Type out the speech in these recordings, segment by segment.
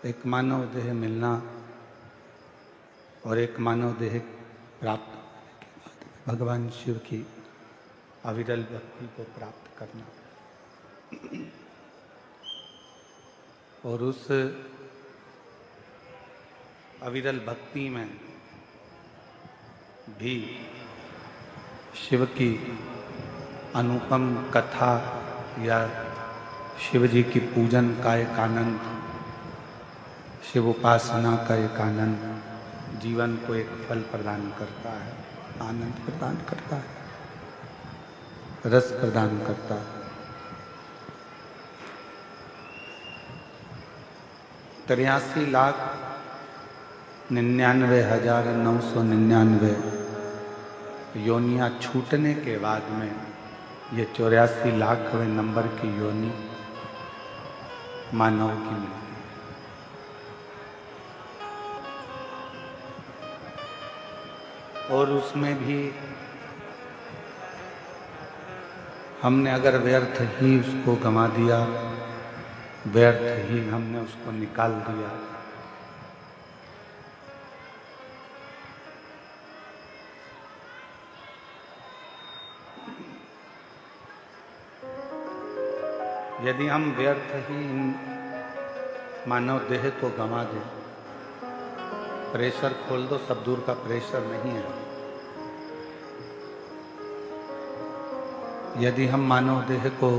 एक मानव देह मिलना और एक मानव देह प्राप्त होने के बाद भगवान शिव की अविरल भक्ति को प्राप्त करना और उस अविरल भक्ति में भी शिव की अनुपम कथा या शिव जी की पूजन का एक आनंद, शिव उपासना का एक आनंद जीवन को एक फल प्रदान करता है, आनंद प्रदान करता है, रस प्रदान करता है। 83,99,999 योनियां छूटने के बाद में ये 84 लाखवें नंबर की योनि मानव की मिलती है। और उसमें भी हमने अगर व्यर्थ ही उसको गंवा दिया, व्यर्थ ही हमने उसको निकाल दिया, यदि हम व्यर्थ ही इन मानव देह को गंवा दें, प्रेशर खोल दो, सब दूर का प्रेशर नहीं है। यदि हम मानव देह को,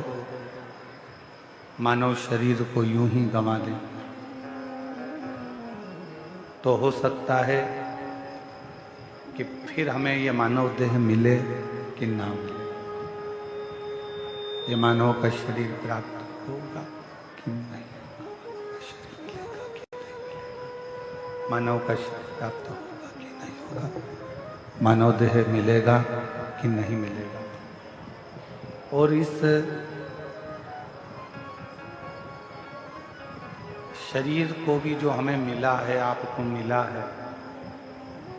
मानव शरीर को यूं ही गंवा दें तो हो सकता है कि फिर हमें ये मानव देह मिले कि ना मिले, ये मानव का शरीर प्राप्त होगा कि नहीं, मानव का शरीर प्राप्त होगा कि नहीं होगा, मानव देह मिलेगा कि नहीं मिलेगा। और इस शरीर को भी जो हमें मिला है, आपको मिला है,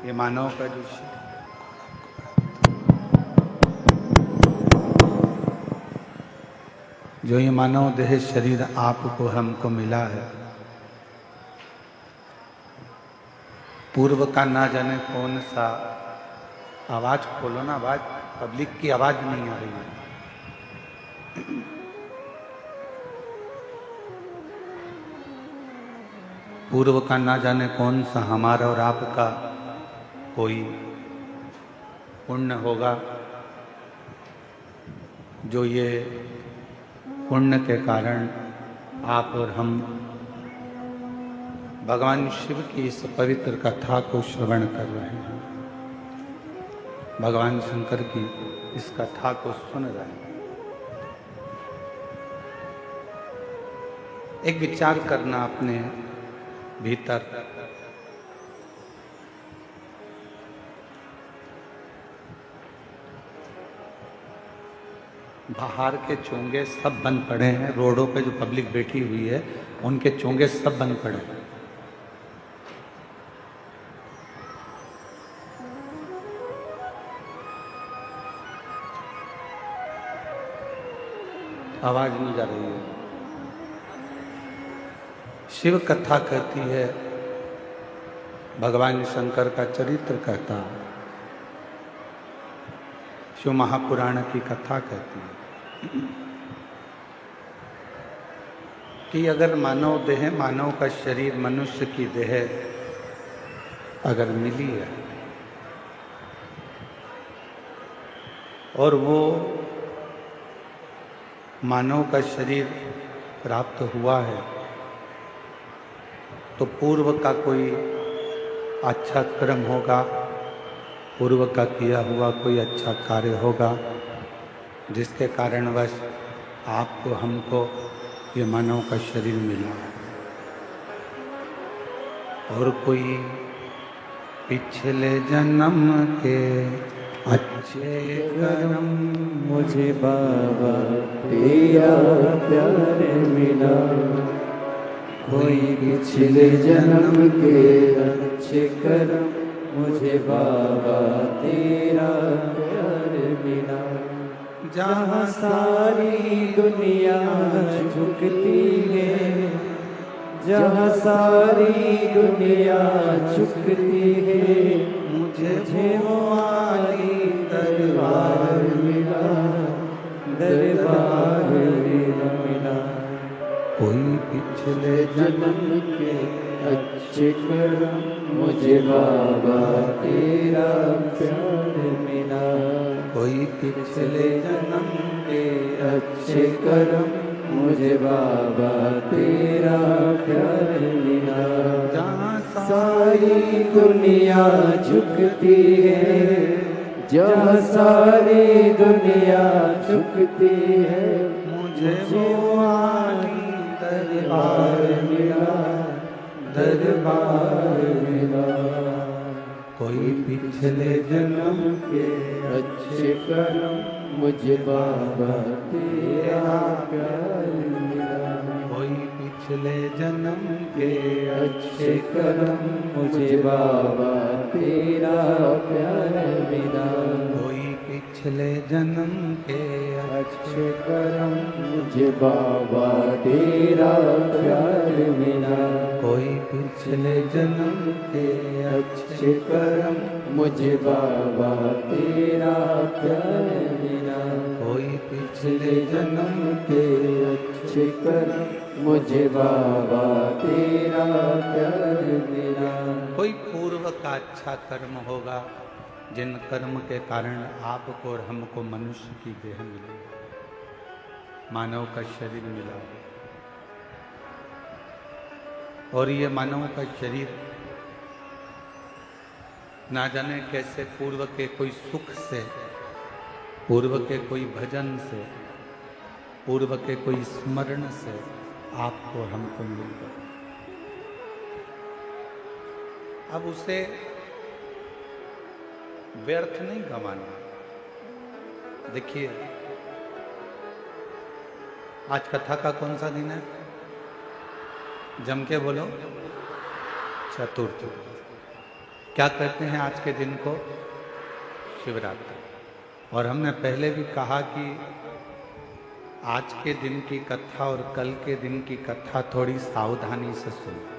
ये मानव का जो शरीर, जो ये मानव देह शरीर आपको हमको मिला है, पूर्व का ना जाने कौन सा, आवाज खोलो ना, आवाज, पब्लिक की आवाज नहीं आ रही है। पूर्व का ना जाने कौन सा हमारा और आपका कोई पुण्य होगा, जो ये पुण्य के कारण आप और हम भगवान शिव की इस पवित्र कथा को श्रवण कर रहे हैं, भगवान शंकर की इस कथा को सुन रहे हैं। एक विचार करना अपने भीतर, बाहर के चोंगे सब बंद पड़े हैं, रोडों पे जो पब्लिक बैठी हुई है उनके चोंगे सब बंद पड़े हैं। आवाज नहीं जा रही है। शिव कथा कहती है, भगवान शंकर का चरित्र कहता है, शिव महापुराण की कथा कहती है कि अगर मानव देह, मानव का शरीर, मनुष्य की देह अगर मिली है और वो मानव का शरीर प्राप्त हुआ है तो पूर्व का कोई अच्छा कर्म होगा, पूर्व का किया हुआ कोई अच्छा कार्य होगा, जिसके कारणवश आपको हमको ये मानव का शरीर मिला। और कोई पिछले जन्म के अच्छे कर्म मुझे बाबा तेरा प्यार मिला, कोई पिछले जन्म के अच्छे कर्म मुझे बाबा तेरा प्यार मिला। जहाँ सारी दुनिया झुकती है, जहाँ सारी दुनिया झुकती है, मुझे वो आली दरबार मिला, दरबार मिला। कोई पिछले जन्म के अच्छे कर्म, मुझे बाबा तेरा प्यार मिला। कोई पिछले जन्म के अच्छे कर्म, मुझे बाबा तेरा प्यार मिला। जहाँ सारी दुनिया झुकती है, जहाँ सारी दुनिया झुकती है, मुझे वो आली दरबार मिला, दरबार मिला। कोई पिछले जन्म के अच्छे कर्म, मुझे बाबा तेरा प्यार मिला। कोई पिछले जन्म के अच्छे कर्म, मुझे बाबा तेरा प्यार मिला। कोई पिछले जन्म के अच्छे कर्म, मुझे बाबा तेरा प्यार मिला। कोई पिछले जन्म के अच्छे कर्म, मुझे बाबा तेरा प्यार मिला। कोई पिछले जन्म के अच्छे कर्म, मुझे बाबा तेरा प्यार मिला। कोई पूर्व का अच्छा कर्म होगा, जिन कर्म के कारण आपको और हमको मनुष्य की देह मिली, मानव का शरीर मिला। और ये मानव का शरीर ना जाने कैसे पूर्व के कोई सुख से, पूर्व के कोई भजन से, पूर्व के कोई स्मरण से आपको हमको मिल गया। अब उसे व्यर्थ नहीं गंवाना। देखिए, आज कथा का कौन सा दिन है? जम के बोलो, चतुर्थी। क्या कहते हैं आज के दिन को? शिवरात्रि। और हमने पहले भी कहा कि आज के दिन की कथा और कल के दिन की कथा थोड़ी सावधानी से सुनो।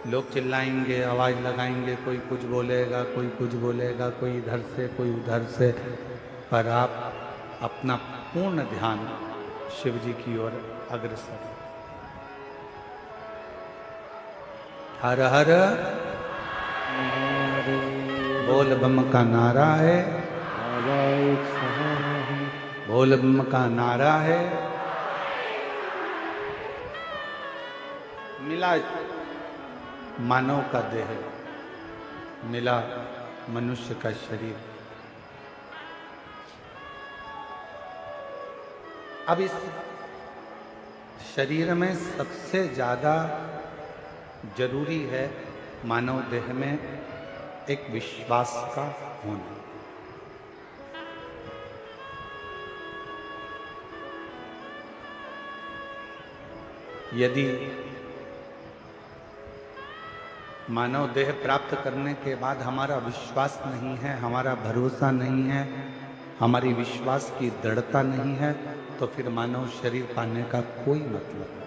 लोग चिल्लाएंगे, आवाज लगाएंगे, कोई कुछ बोलेगा, कोई कुछ बोलेगा, कोई इधर से कोई उधर से, पर आप अपना पूर्ण ध्यान शिव जी की ओर अग्रसर। हर हर बोल बम का नारा है, बोल बम का नारा है। मिला मानव का देह, मिला मनुष्य का शरीर। अब इस शरीर में सबसे ज्यादा जरूरी है मानव देह में एक विश्वास का होना। यदि मानव देह प्राप्त करने के बाद हमारा विश्वास नहीं है, हमारा भरोसा नहीं है, हमारी विश्वास की दृढ़ता नहीं है, तो फिर मानव शरीर पाने का कोई मतलब नहीं।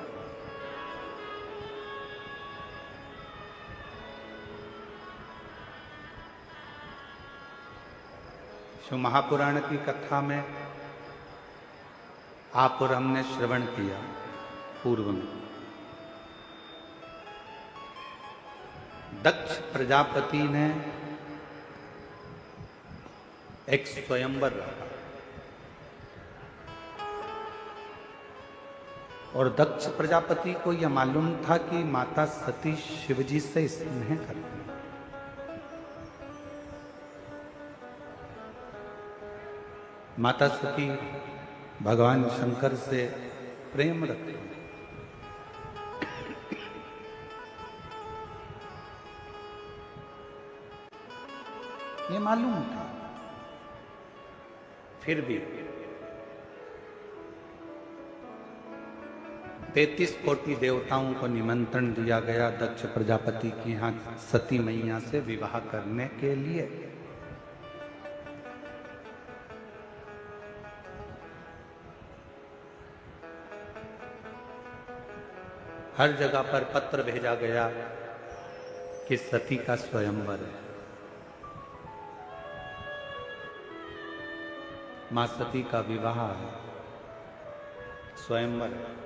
शिव महापुराण की कथा में आप और हमने श्रवण किया पूर्व में। दक्ष प्रजापति ने एक स्वयंवर रखा और दक्ष प्रजापति को यह मालूम था कि माता सती शिवजी से स्नेह करती है। माता सती भगवान शंकर से प्रेम रखती है। ये मालूम था, फिर भी 33 कोटि देवताओं को निमंत्रण दिया गया दक्ष प्रजापति के यहाँ सती मैया से विवाह करने के लिए। हर जगह पर पत्र भेजा गया कि सती का स्वयंवर है। मां सती का विवाह है, स्वयंवर है।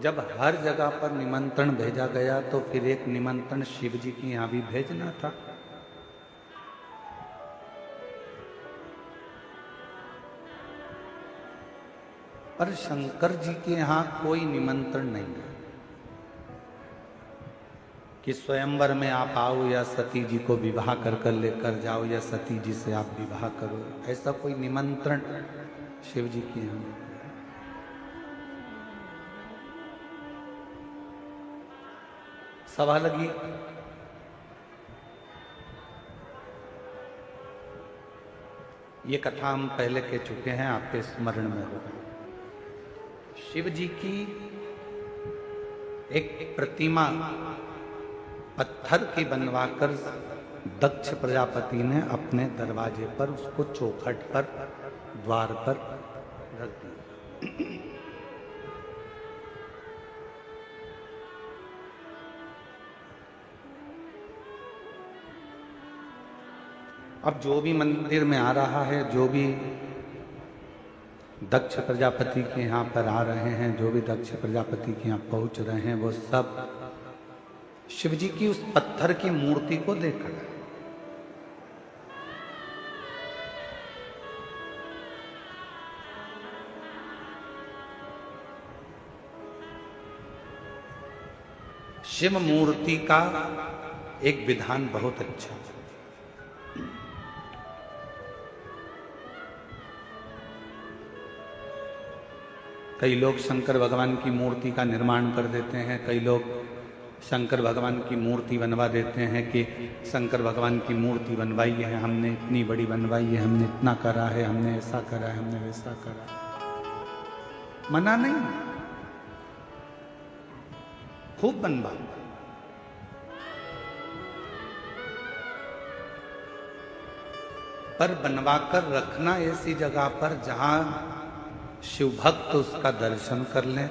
जब हर जगह पर निमंत्रण भेजा गया तो फिर एक निमंत्रण शिव जी के यहां भी भेजना था। पर शंकर जी के यहां कोई निमंत्रण नहीं है कि स्वयंवर में आप आओ या सती जी को विवाह कर लेकर जाओ या सती जी से आप विवाह करो। ऐसा कोई निमंत्रण शिव जी के यहां नहीं। सभा लगी, ये कथा हम पहले कह चुके हैं, आपके स्मरण में होगा। शिव जी की एक प्रतिमा पत्थर की बनवाकर दक्ष प्रजापति ने अपने दरवाजे पर, उसको चौखट पर, द्वार पर रख दिया। अब जो भी मंदिर में आ रहा है, जो भी दक्ष प्रजापति के यहाँ पर आ रहे हैं, जो भी दक्ष प्रजापति के यहाँ पहुंच रहे हैं, वो सब शिव जी की उस पत्थर की मूर्ति को देख रहे हैं। शिव मूर्ति का एक विधान बहुत अच्छा है। कई लोग शंकर भगवान की मूर्ति का निर्माण कर देते हैं, कई लोग शंकर भगवान की मूर्ति बनवा देते हैं कि शंकर भगवान की मूर्ति बनवाई है हमने, इतनी बड़ी बनवाई है हमने, इतना करा है हमने, ऐसा करा है हमने, वैसा करा है। मना नहीं, खूब बनवा, पर बनवाकर रखना ऐसी जगह पर जहां शिव भक्त उसका दर्शन कर लें।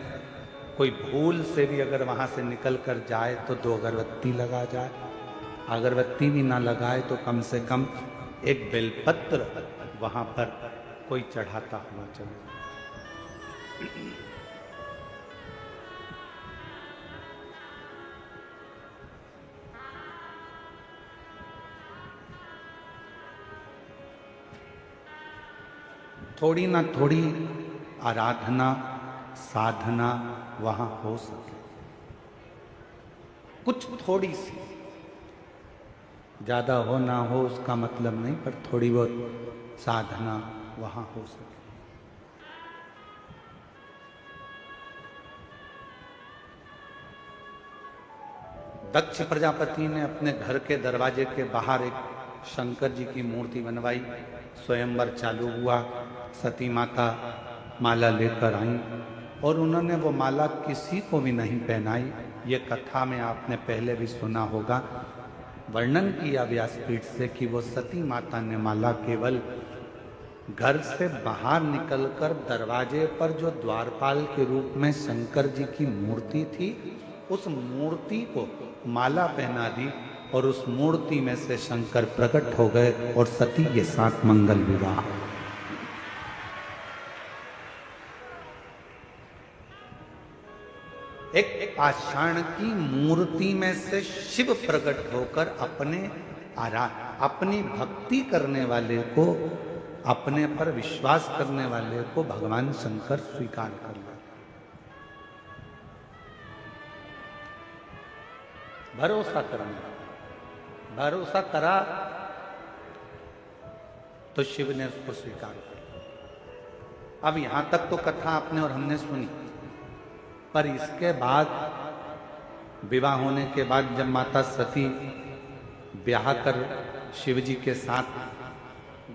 कोई भूल से भी अगर वहां से निकल कर जाए तो 2 अगरबत्ती लगा जाए, अगरबत्ती भी ना लगाए तो कम से कम एक बेलपत्र वहां पर कोई चढ़ाता हुआ चले। थोड़ी ना थोड़ी आराधना साधना वहां हो सके, कुछ थोड़ी सी, ज्यादा हो ना हो उसका मतलब नहीं, पर थोड़ी बहुत साधना वहां हो सके। दक्ष प्रजापति ने अपने घर के दरवाजे के बाहर एक शंकर जी की मूर्ति बनवाई, स्वयंवर चालू हुआ, सती माता माला लेकर आई और उन्होंने वो माला किसी को भी नहीं पहनाई। ये कथा में आपने पहले भी सुना होगा, वर्णन किया व्यासपीठ से कि वो सती माता ने माला केवल घर से बाहर निकलकर दरवाजे पर जो द्वारपाल के रूप में शंकर जी की मूर्ति थी, उस मूर्ति को माला पहना दी और उस मूर्ति में से शंकर प्रकट हो गए और सती के साथ मंगल विवाह। एक पाषाण की मूर्ति में से शिव प्रकट होकर अपनी भक्ति करने वाले को, अपने पर विश्वास करने वाले को भगवान शंकर स्वीकार कर ले। भरोसा करना, भरोसा करा तो शिव ने उसको स्वीकार किया। अब यहां तक तो कथा आपने और हमने सुनी, पर इसके बाद विवाह होने के बाद जब माता सती ब्याह कर शिव जी के साथ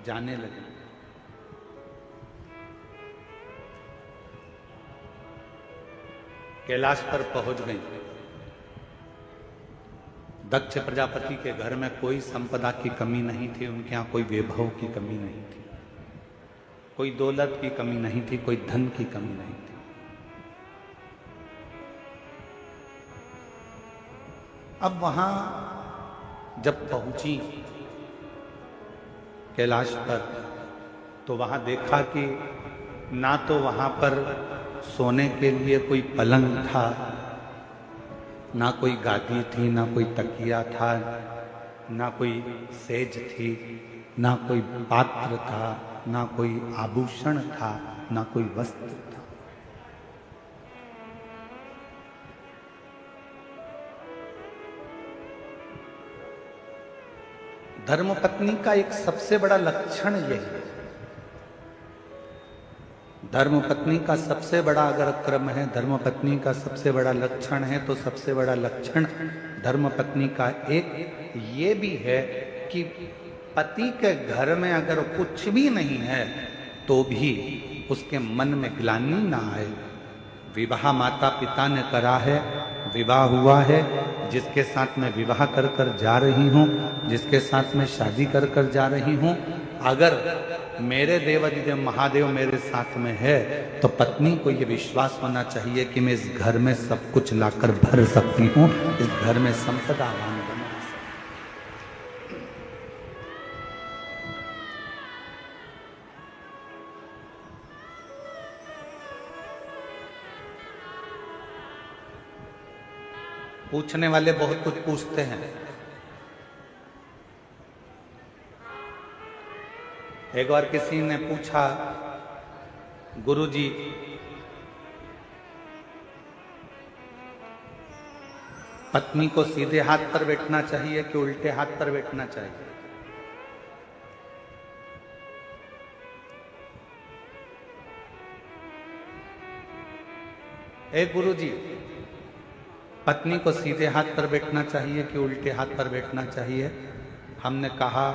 जाने लगी, कैलाश पर पहुंच गई। दक्ष प्रजापति के घर में कोई संपदा की कमी नहीं थी, उनके यहाँ कोई वैभव की कमी नहीं थी, कोई दौलत की कमी नहीं थी, कोई धन की कमी नहीं थी। अब वहां जब पहुंची कैलाश पर, तो वहां देखा कि ना तो वहां पर सोने के लिए कोई पलंग था, ना कोई गादी थी, ना कोई तकिया था, ना कोई सेज थी, ना कोई पात्र था, ना कोई आभूषण था, ना कोई वस्त्र था। धर्मपत्नी का एक सबसे बड़ा लक्षण यही है। धर्मपत्नी का सबसे बड़ा अगर क्रम है, धर्मपत्नी का सबसे बड़ा लक्षण है, तो सबसे बड़ा लक्षण धर्मपत्नी का एक ये भी है कि पति के घर में अगर कुछ भी नहीं है तो भी उसके मन में ग्लानि ना आए। विवाह माता पिता ने करा है, विवाह हुआ है, जिसके साथ मैं विवाह कर कर जा रही हूँ, जिसके साथ मैं शादी कर कर जा रही हूँ, अगर मेरे देवाधिदेव महादेव मेरे साथ में है तो पत्नी को ये विश्वास होना चाहिए कि मैं इस घर में सब कुछ लाकर भर सकती हूँ, इस घर में संपदावान बना सकती हूँ। पूछने वाले बहुत कुछ पूछते हैं। एक बार किसी ने पूछा, गुरुजी पत्नी को सीधे हाथ पर बैठना चाहिए कि उल्टे हाथ पर बैठना चाहिए? गुरुजी पत्नी को सीधे हाथ पर बैठना चाहिए कि उल्टे हाथ पर बैठना चाहिए? हमने कहा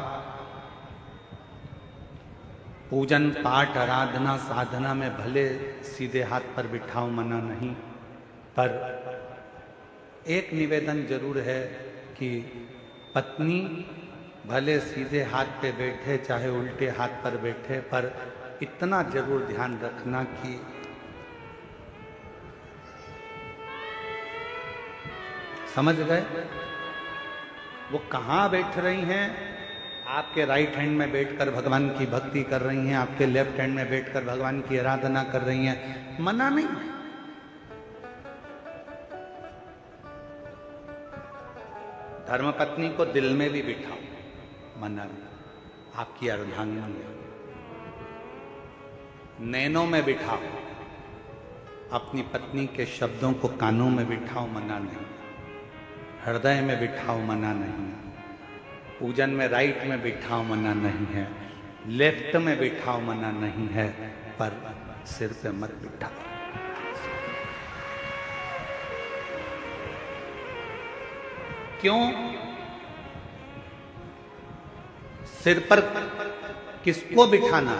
पूजन पाठ आराधना साधना में भले सीधे हाथ पर बिठाओ, मना नहीं, पर एक निवेदन जरूर है कि पत्नी भले सीधे हाथ पे बैठे चाहे उल्टे हाथ पर बैठे, पर इतना जरूर ध्यान रखना कि समझ गए वो कहाँ बैठ रही हैं। आपके राइट हैंड में बैठकर भगवान की भक्ति कर रही हैं, आपके लेफ्ट हैंड में बैठकर भगवान की आराधना कर रही हैं, मना नहीं। धर्मपत्नी को दिल में भी बिठाओ, मना नहीं। आपकी अर्धांगिनी है, नैनों में बिठाओ, अपनी पत्नी के शब्दों को कानों में बिठाओ, मना नहीं। हृदय में बिठाओ, मना नहीं। पूजन में राइट में बिठाओ, मना नहीं है। लेफ्ट में बिठाओ, मना नहीं है, पर सिर पे मत बिठाओ। क्यों? सिर पर किसको बिठाना?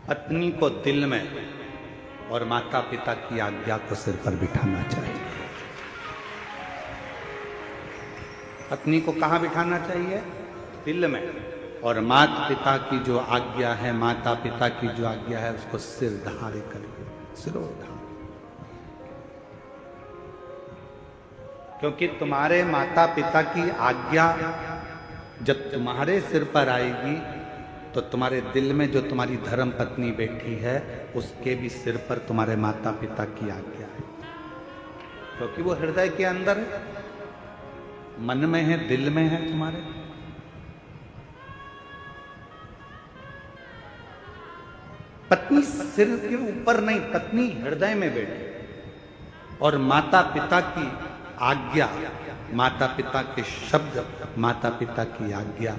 पत्नी को दिल में और माता पिता की आज्ञा को सिर पर बिठाना चाहिए। पत्नी को कहाँ बिठाना चाहिए? दिल में। और माता पिता की जो आज्ञा है, माता पिता की जो आज्ञा है, उसको सिर धारे करिए, सिरोधार। क्योंकि तुम्हारे माता पिता की आज्ञा जब तुम्हारे सिर पर आएगी तो तुम्हारे दिल में जो तुम्हारी धर्म पत्नी बैठी है उसके भी सिर पर तुम्हारे माता पिता की आज्ञा है, क्योंकि वो हृदय के अंदर है, मन में है, दिल में है तुम्हारे। पत्नी सिर के ऊपर नहीं, पत्नी हृदय में बैठी, और माता पिता की आज्ञा, माता पिता के शब्द, माता पिता की आज्ञा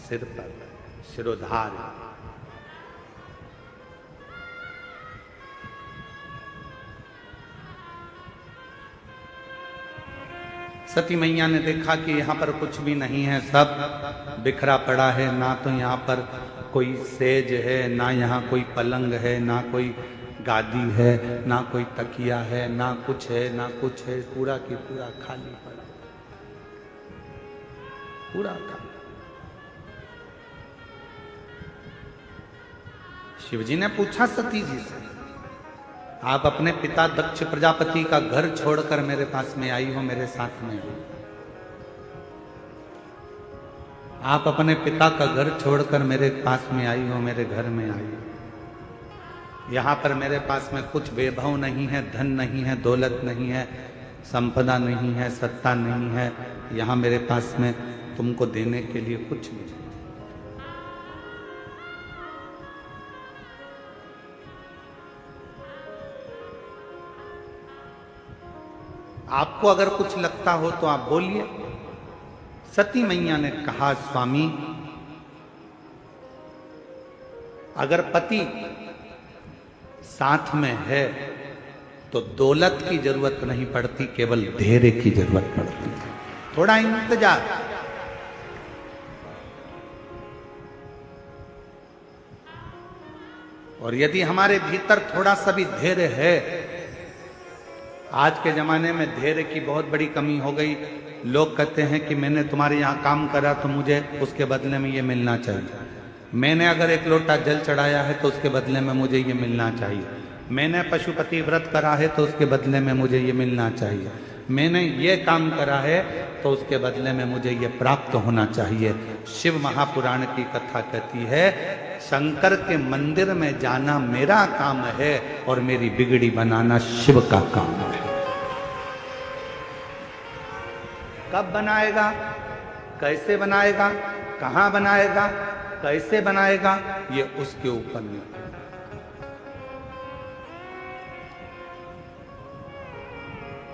सिर पर, सिरोधार। सती मैया ने देखा कि यहाँ पर कुछ भी नहीं है, सब बिखरा पड़ा है, ना तो यहाँ पर कोई सेज है, ना यहाँ कोई पलंग है, ना कोई गादी है, ना कोई तकिया है, ना कुछ है, ना कुछ है, पूरा की पूरा खाली पड़ा, पूरा खाली। शिवजी ने पूछा सती जी से, आप अपने पिता दक्ष प्रजापति का घर छोड़कर मेरे पास में आई हो, मेरे साथ में हो। आप अपने पिता का घर छोड़कर मेरे पास में आई हो, मेरे घर में आई हो। यहां पर मेरे पास में कुछ वैभव नहीं है, धन नहीं है, दौलत नहीं है, संपदा नहीं है, सत्ता नहीं है। यहां मेरे पास में तुमको देने के लिए कुछ नहीं। आपको अगर कुछ लगता हो तो आप बोलिए। सती मैया ने कहा, स्वामी अगर पति साथ में है तो दौलत की जरूरत नहीं पड़ती, केवल धैर्य की जरूरत पड़ती है। थोड़ा इंतजार। और यदि हमारे भीतर थोड़ा सा भी धैर्य है, आज के जमाने में धैर्य की बहुत बड़ी कमी हो गई। लोग कहते हैं कि मैंने तुम्हारे यहाँ काम करा तो मुझे उसके बदले में ये मिलना चाहिए। मैंने अगर एक लोटा जल चढ़ाया है तो उसके बदले में मुझे ये मिलना चाहिए। मैंने पशुपति व्रत करा है तो उसके बदले में मुझे ये मिलना चाहिए। मैंने ये काम करा है तो उसके बदले में मुझे ये प्राप्त होना चाहिए। शिव महापुराण की कथा कहती है, शंकर के मंदिर में जाना मेरा काम है और मेरी बिगड़ी बनाना शिव का काम है। कब बनाएगा, कैसे बनाएगा, कहां बनाएगा, कैसे बनाएगा, ये उसके ऊपर निर्भर।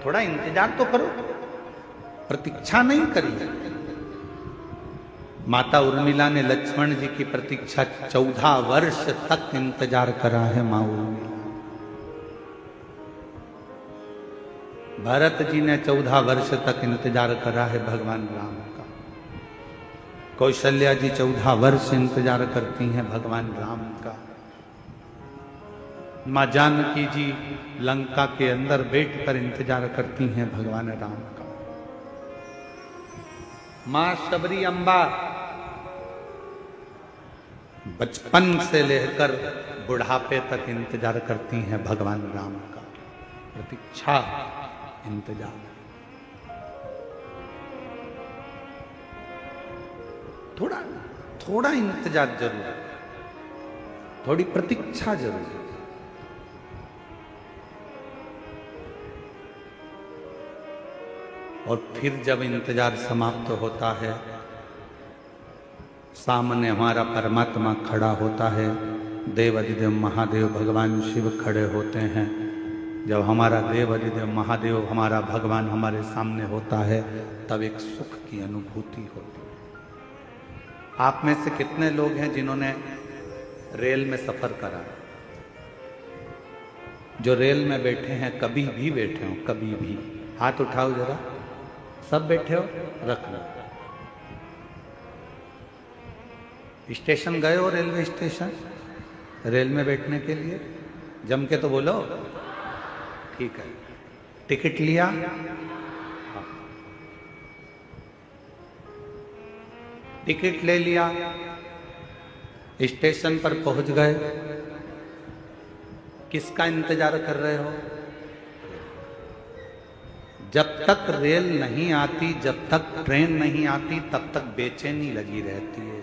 थोड़ा इंतजार तो करो, प्रतीक्षा नहीं करिए। माता उर्मिला ने लक्ष्मण जी की प्रतीक्षा 14 वर्ष तक इंतजार करा है। मां उर्मिला, भरत जी ने 14 वर्ष तक इंतजार करा है भगवान राम का। कौशल्या जी 14 वर्ष इंतजार करती हैं भगवान राम का। मां जानकी जी लंका के अंदर बैठकर इंतजार करती हैं भगवान राम का। मां शबरी अम्बा बचपन से लेकर बुढ़ापे तक इंतजार करती हैं भगवान राम का। प्रतीक्षा, इंतजार। थोड़ा इंतजार जरूर है, थोड़ी प्रतीक्षा जरूर है। और फिर जब इंतजार समाप्त होता है, सामने हमारा परमात्मा खड़ा होता है। देव अधिदेव महादेव भगवान शिव खड़े होते हैं। जब हमारा देव अधिदेव महादेव, हमारा भगवान हमारे सामने होता है, तब एक सुख की अनुभूति होती है। आप में से कितने लोग हैं जिन्होंने रेल में सफर करा? जो रेल में बैठे हैं, कभी भी बैठे हो, कभी भी हाथ उठाओ जरा। सब बैठे हो, रख लो। स्टेशन गए हो, रेलवे स्टेशन, रेल में बैठने के लिए? जम के तो बोलो। ठीक है, टिकट लिया? हाँ। टिकट ले लिया, स्टेशन पर पहुंच गए। किसका इंतजार कर रहे हो? जब तक रेल नहीं आती, जब तक ट्रेन नहीं आती, तब तक बेचैनी लगी रहती है।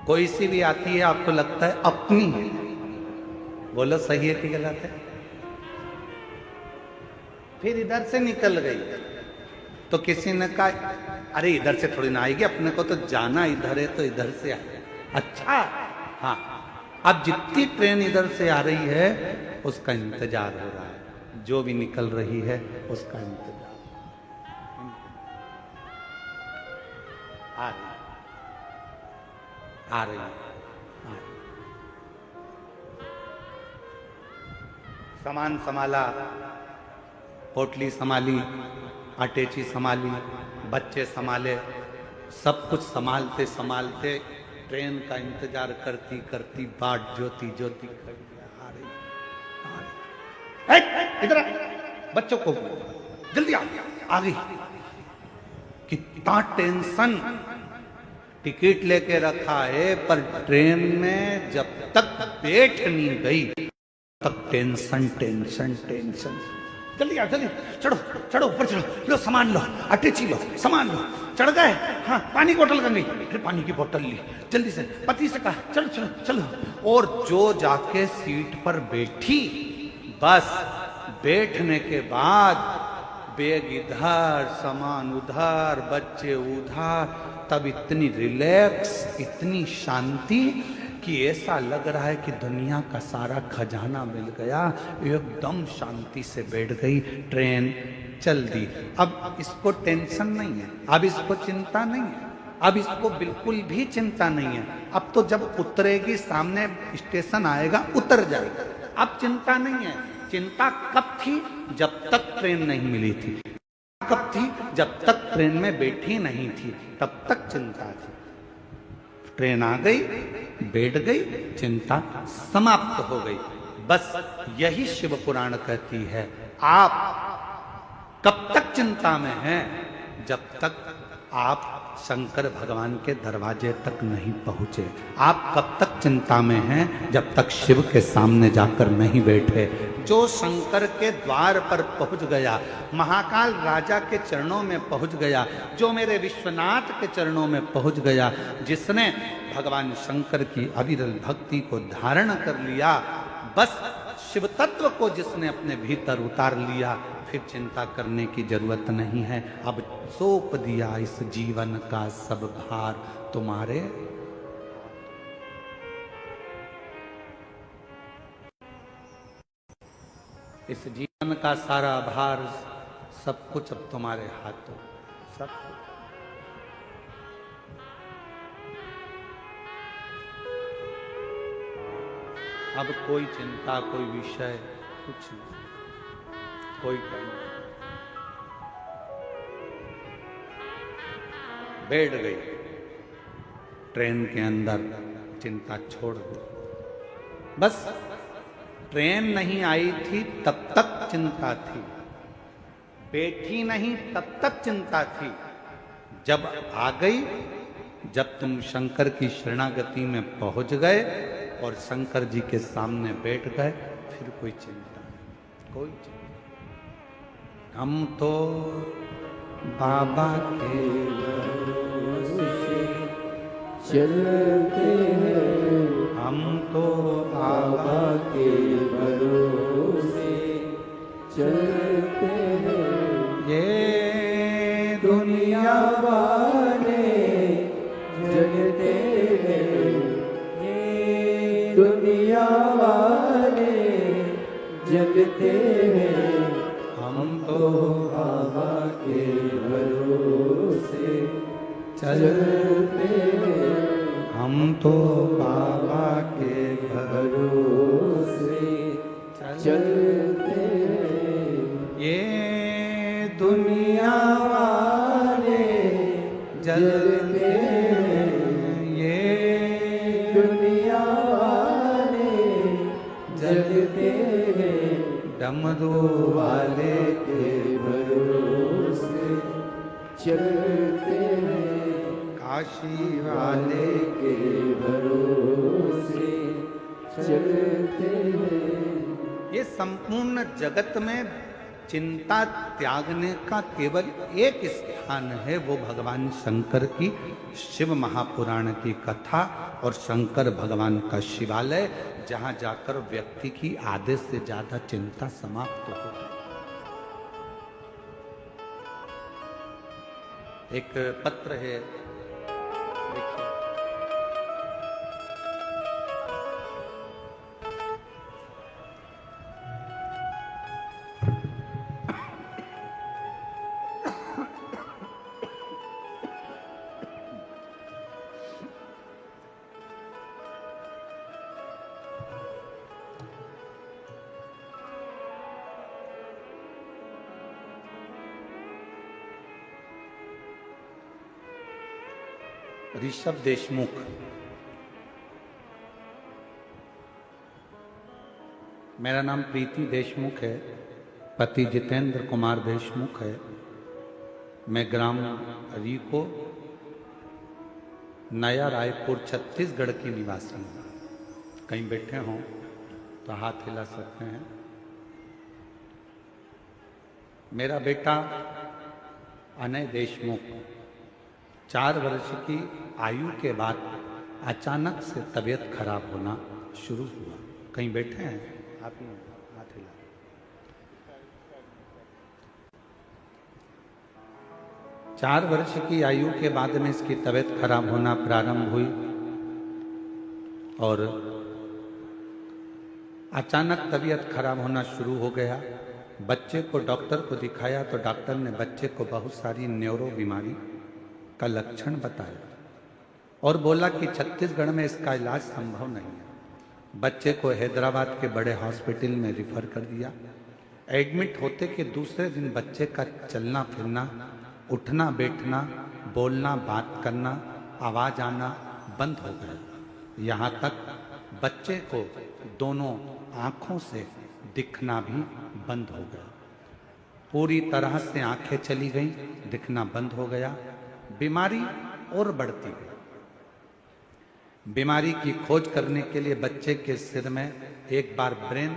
कोई सी भी आती है, आपको लगता है अपनी है। बोलो सही है कि गलत है? फिर इधर से निकल गई तो किसी ने कहा, अरे इधर से थोड़ी ना आएगी, अपने को तो जाना इधर है, तो इधर से आए। अच्छा, हाँ, अब जितनी ट्रेन इधर से आ रही है उसका इंतजार हो रहा है, जो भी निकल रही है उसका इंतजार। आ रही सामान संभाला, पोटली संभाली, अटैची संभाली, बच्चे संभाले, सब कुछ संभालते संभालते ट्रेन का इंतजार करती करती बाट जोती जोती आ रही। इधर बच्चों को जल्दी आ गई। कितना टेंशन, टिकट लेके रखा है पर ट्रेन में जब तक बैठ नहीं गई तक टेंशन टेंशन टेंशन। जल्दी आओ, जल्दी चढ़ो चढ़ो, ऊपर चढ़ो, लो सामान लो, अटैची लो, सामान लो। चढ़ गए? हाँ, पानी की बोतल कर गई, फिर पानी की बोतल ली, जल्दी से पति से कहा चलो चलो चलो। और जो जाके सीट पर बैठी, बस बैठने के बाद बैग इधर, सामान उधर, बच्चे उधर, तब इतनी रिलैक्स, इतनी शांति कि ऐसा लग रहा है कि दुनिया का सारा खजाना मिल गया। एकदम शांति से बैठ गई, ट्रेन चल दी। अब इसको टेंशन नहीं है, अब इसको चिंता नहीं है, अब इसको बिल्कुल भी चिंता नहीं है। अब तो जब उतरेगी, सामने स्टेशन आएगा, उतर जाएगा, अब चिंता नहीं है। चिंता कब थी? जब तक ट्रेन नहीं मिली थी। कब थी? जब तक ट्रेन में बैठी नहीं थी, तब तक चिंता थी। ट्रेन आ गई, बैठ गई, चिंता समाप्त हो गई। बस यही शिव पुराण कहती है। आप कब तक चिंता में हैं? जब तक आप शंकर भगवान के दरवाजे तक नहीं पहुंचे। आप कब तक चिंता में हैं? जब तक शिव के सामने जाकर नहीं बैठे। जो शंकर के द्वार पर पहुंच गया, महाकाल राजा के चरणों में पहुंच गया, जो मेरे विश्वनाथ के चरणों में पहुंच गया, जिसने भगवान शंकर की अविरल भक्ति को धारण कर लिया, बस शिव तत्व को जिसने अपने भीतर उतार लिया, फिर चिंता करने की जरूरत नहीं है। अब सौंप दिया इस जीवन का सब भार तुम्हारे। इस जीवन का सारा भार, सब कुछ अब तुम्हारे हाथों, सब कुछ। अब कोई चिंता, कोई विषय, कुछ नहीं, कोई टेंशन। बैठ गई ट्रेन के अंदर, चिंता छोड़ दी। बस ट्रेन नहीं आई थी तब तक चिंता थी, बैठी नहीं तब तक चिंता थी। जब आ गई, जब तुम शंकर की शरणागति में पहुंच गए और शंकर जी के सामने बैठ गए, फिर कोई चिंता नहीं, कोई चिंता। हम तो बाबा के भरोसे चलते हैं, हम तो बाबा के भरोसे चलते हैं। ये दुनिया वाले जगते हैं, ये दुनिया वाले जगते हैं। हम तो बाबा के भरोसे चलते हैं, हम तो बाबा के भरोसे चलते हैं। ये दुनिया वाले जलते हैं, ये दुनिया वाले जलते हैं। डमरू वाले के भरोसे चलते हैं, काशी वाले वाले के भरोसे चलते हैं। ये संपूर्ण जगत में चिंता त्यागने का केवल एक स्थान है, वो भगवान शंकर की शिव महापुराण की कथा और शंकर भगवान का शिवालय, जहां जाकर व्यक्ति की आधे से ज्यादा चिंता समाप्त हो जाए। एक पत्र है, देखिए, ऋषभ देशमुख, मेरा नाम प्रीति देशमुख है। पति जितेंद्र कुमार देशमुख है। मैं ग्राम रीको, नया रायपुर, छत्तीसगढ़ की निवासी हूँ। कहीं बैठे हों तो हाथ हिला सकते हैं। मेरा बेटा अनय देशमुख 4 वर्ष की आयु के बाद अचानक से तबीयत खराब होना शुरू हुआ। कहीं बैठे हैं आप ही हाथ हिला। चार वर्ष की आयु के बाद में इसकी तबीयत खराब होना प्रारंभ हुई और अचानक तबीयत खराब होना शुरू हो गया। बच्चे को डॉक्टर को दिखाया तो डॉक्टर ने बच्चे को बहुत सारी न्यूरो बीमारी का लक्षण बताया और बोला कि छत्तीसगढ़ में इसका इलाज संभव नहीं है। बच्चे को हैदराबाद के बड़े हॉस्पिटल में रिफर कर दिया। एडमिट होते के दूसरे दिन बच्चे का चलना फिरना, उठना बैठना, बोलना बात करना, आवाज आना बंद हो गया। यहाँ तक बच्चे को दोनों आंखों से दिखना भी बंद हो गया। पूरी तरह से आंखें चली गई, दिखना बंद हो गया। बीमारी और बढ़ती गई। बीमारी की खोज करने के लिए बच्चे के सिर में एक बार ब्रेन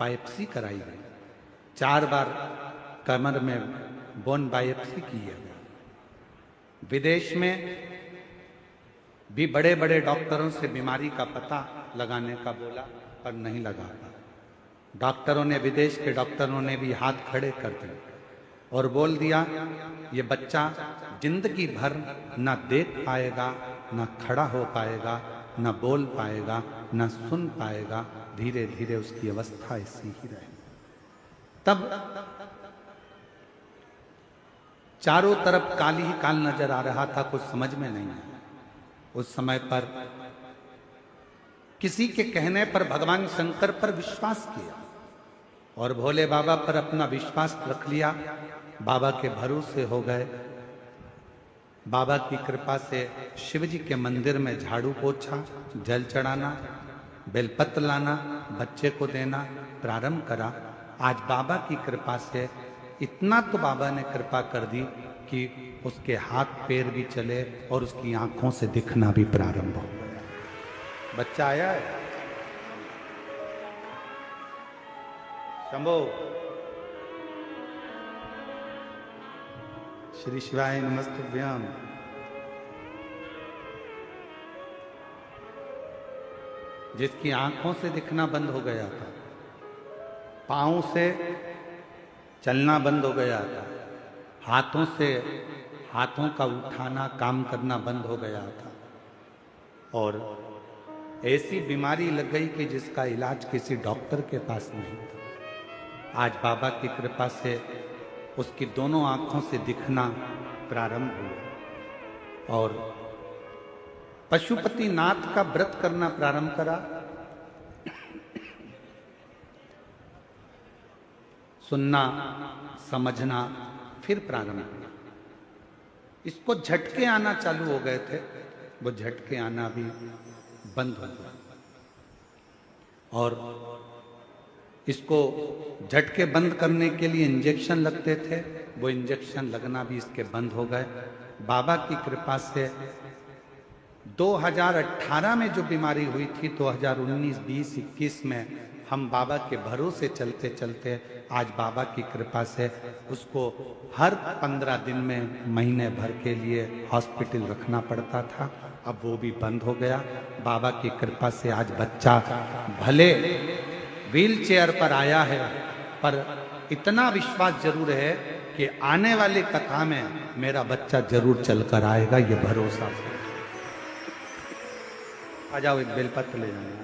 बायोप्सी कराई गई, 4 बार कमर में बोन बायोप्सी की गई। विदेश में भी बड़े बड़े डॉक्टरों से बीमारी का पता लगाने का बोला पर नहीं लगा पाया। डॉक्टरों ने, विदेश के डॉक्टरों ने भी हाथ खड़े कर दिए और बोल दिया ये बच्चा जिंदगी भर न देख पाएगा, न खड़ा हो पाएगा, न बोल पाएगा, न सुन पाएगा। धीरे धीरे उसकी अवस्था ऐसी ही रहेगी। तब चारों तरफ काली ही काल नजर आ रहा था, कुछ समझ में नहीं आया। उस समय पर किसी के कहने पर भगवान शंकर पर विश्वास किया और भोले बाबा पर अपना विश्वास रख लिया। बाबा के भरोसे हो गए। बाबा की कृपा से शिव जी के मंदिर में झाड़ू पोछा, जल चढ़ाना, बेलपत्र लाना, बच्चे को देना प्रारंभ करा। आज बाबा की कृपा से इतना तो बाबा ने कृपा कर दी कि उसके हाथ पैर भी चले और उसकी आंखों से दिखना भी प्रारंभ हो गया। बच्चा आया है। शंभो श्री शिवाय नमस्तुभ्यम। जिसकी आंखों से दिखना बंद हो गया था, पांव से चलना बंद हो गया था, हाथों से हाथों का उठाना काम करना बंद हो गया था और ऐसी बीमारी लग गई कि जिसका इलाज किसी डॉक्टर के पास नहीं था। आज बाबा की कृपा से उसकी दोनों आंखों से दिखना प्रारंभ हुआ और पशुपति नाथ का व्रत करना प्रारंभ करा। सुनना समझना फिर प्रारंभ हुआ। इसको झटके आना चालू हो गए थे, वो झटके आना भी बंद हो गया और इसको झटके बंद करने के लिए इंजेक्शन लगते थे, वो इंजेक्शन लगना भी इसके बंद हो गए। बाबा की कृपा से 2018 में जो बीमारी हुई थी, 2019, 20, 21 में हम बाबा के भरोसे चलते चलते आज बाबा की कृपा से उसको हर 15 दिन में महीने भर के लिए हॉस्पिटल रखना पड़ता था। अब वो भी बंद हो गया। बाबा की कृपा से आज बच्चा भले व्हील चेयर पर आया है, पर इतना विश्वास जरूर है कि आने वाली कथा में मेरा बच्चा जरूर चलकर आएगा, ये भरोसा। आ जाओ, एक बेलपत्र ले जाना।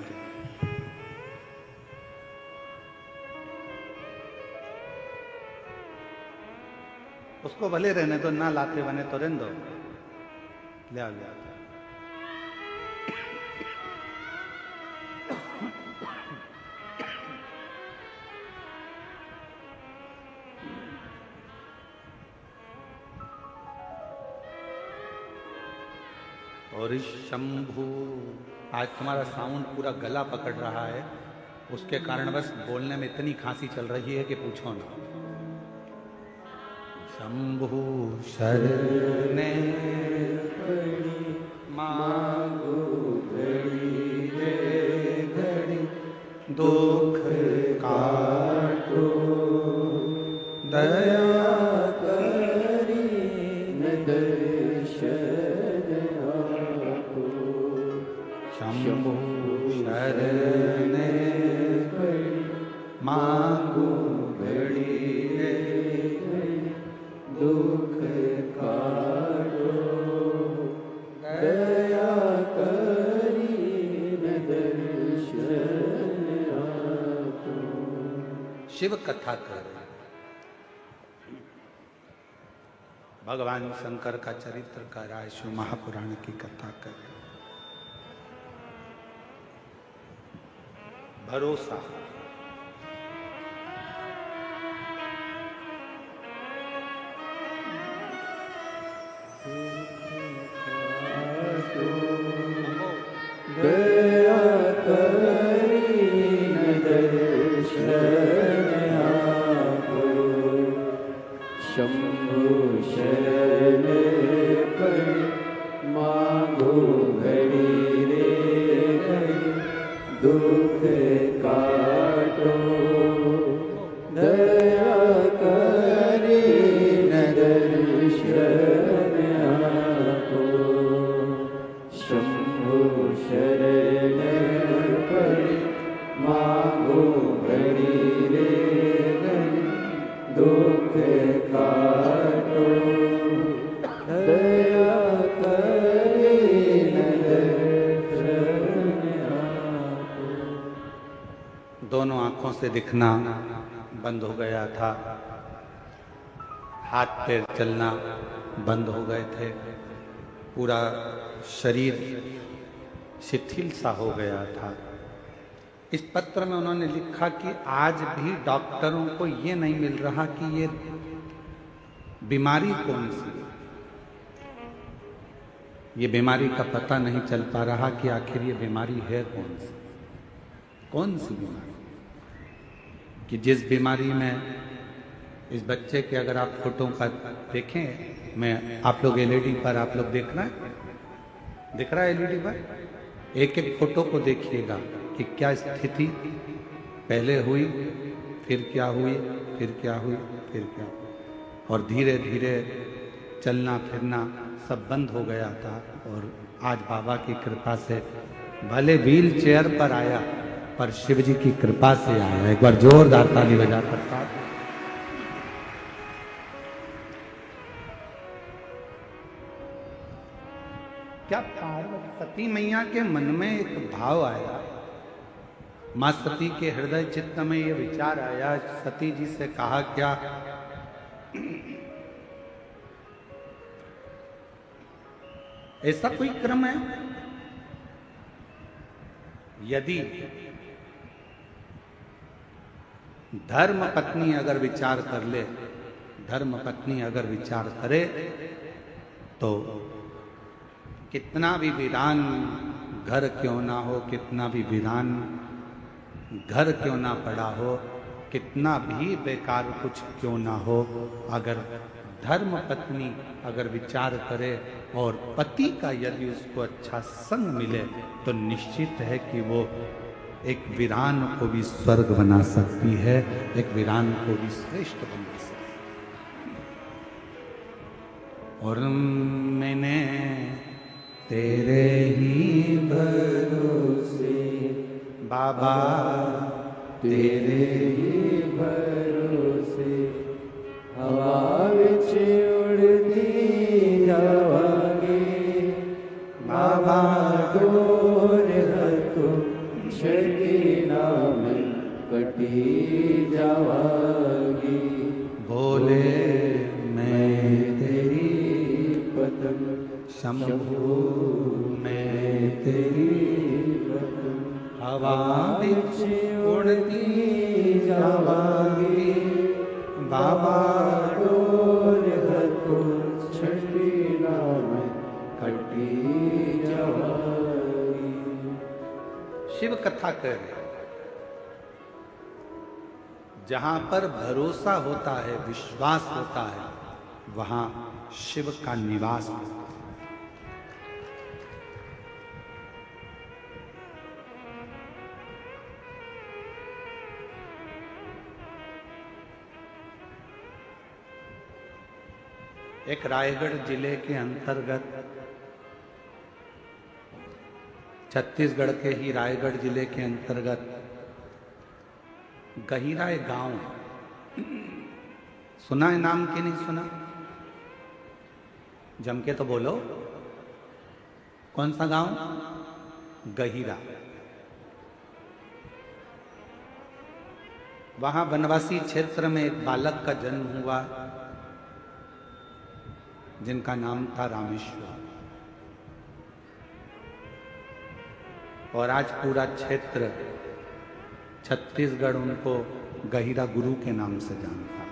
उसको भले रहने दो, ना लाते बने तो रहने दो। ले आओ, ले आओ। और शंभु, आज तुम्हारा साउंड पूरा गला पकड़ रहा है, उसके कारण बस बोलने में इतनी खांसी चल रही है कि पूछो ना। शंभु शरणे मांगो घड़ी रे घड़ी दुख काटो दया करी न दर्शन आपो शंभु शरणे मांगो घड़ी रे दुख काटो दया करी न दर्शन आपो। शिव कथा कर भगवान शंकर का चरित्र कर रहा है, शिव महापुराण की कथा कर भरोसा। दया करी न दर्शन आपो शंभु शरण पड़ी मांगो घड़ी रे घड़ी दुख काटो दया करी न दर्शन आपो शंभु शरण पड़ी मांगो घड़ी रे घड़ी दुख काटो दया करी न दर्शन आपो। दोनों आंखों से दिखना बंद हो गया था, हाथ पैर चलना बंद हो गए थे, पूरा शरीर शिथिल सा हो गया था। इस पत्र में उन्होंने लिखा कि आज भी डॉक्टरों को ये नहीं मिल रहा कि ये बीमारी कौन सी है। ये बीमारी का पता नहीं चल पा रहा कि आखिर ये बीमारी है कौन सी बीमारी, कि जिस बीमारी में इस बच्चे के अगर आप फोटो का देखें, मैं आप लोग एलईडी पर आप लोग देखना है, दिख रहा है एलईडी पर, एक एक फोटो को देखिएगा कि क्या स्थिति पहले हुई, फिर क्या हुई, फिर क्या हुई, फिर क्या हुई, और धीरे धीरे चलना फिरना सब बंद हो गया था। और आज बाबा की कृपा से भले व्हील चेयर पर आया, पर शिव जी की कृपा से आया। एक बार जोरदार ताली बजाकर साथ। क्या पार्वती मैया के मन में एक भाव आया, मां सती के हृदय चित्त में ये विचार आया, सती जी से कहा क्या, ऐसा कोई क्रम है, यदि धर्म पत्नी अगर विचार कर ले, धर्म पत्नी अगर विचार करे तो कितना भी वीरान घर क्यों ना हो, कितना भी वीरान घर क्यों ना पड़ा हो, कितना भी बेकार कुछ क्यों ना हो, अगर धर्म पत्नी अगर विचार करे और पति का यदि उसको अच्छा संग मिले तो निश्चित है कि वो एक वीरान को भी स्वर्ग बना सकती है, एक वीरान को भी श्रेष्ठ बना सकती है। और मैंने तेरे ही भरोसे बाबा, तेरे ही भरोसे हवा विच उड़ती जावांगे बाबा, डोर हथों छड़ी नाम कटी जावांगी। बोले मैं तेरी पतंग शंभू, मैं तेरी हवा विच उड़ती जावांगी बाबा, डोर हथों छड़ी नाम कटी जावांगी। शिव कथा कर, जहां पर भरोसा होता है, विश्वास होता है, वहां शिव का निवास है। एक रायगढ़ जिले के अंतर्गत, छत्तीसगढ़ के ही रायगढ़ जिले के अंतर्गत गहिरा एक गांव है। सुना है नाम कि नहीं सुना? जम के तो बोलो, कौन सा गांव? गहिरा। वहां वनवासी क्षेत्र में एक बालक का जन्म हुआ जिनका नाम था रामेश्वर। और आज पूरा क्षेत्र छत्तीसगढ़ उनको गहिरा गुरु के नाम से जानता है।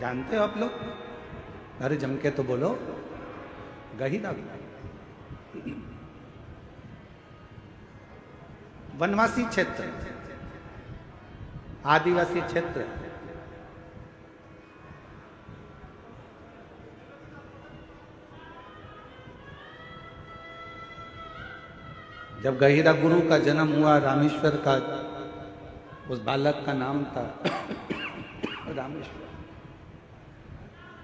जानते हो आप लोग? अरे जम के तो बोलो, गहिरा गुरु। वनवासी क्षेत्र, आदिवासी क्षेत्र। जब गहिरा गुरु का जन्म हुआ, रामेश्वर का, उस बालक का नाम था रामेश्वर।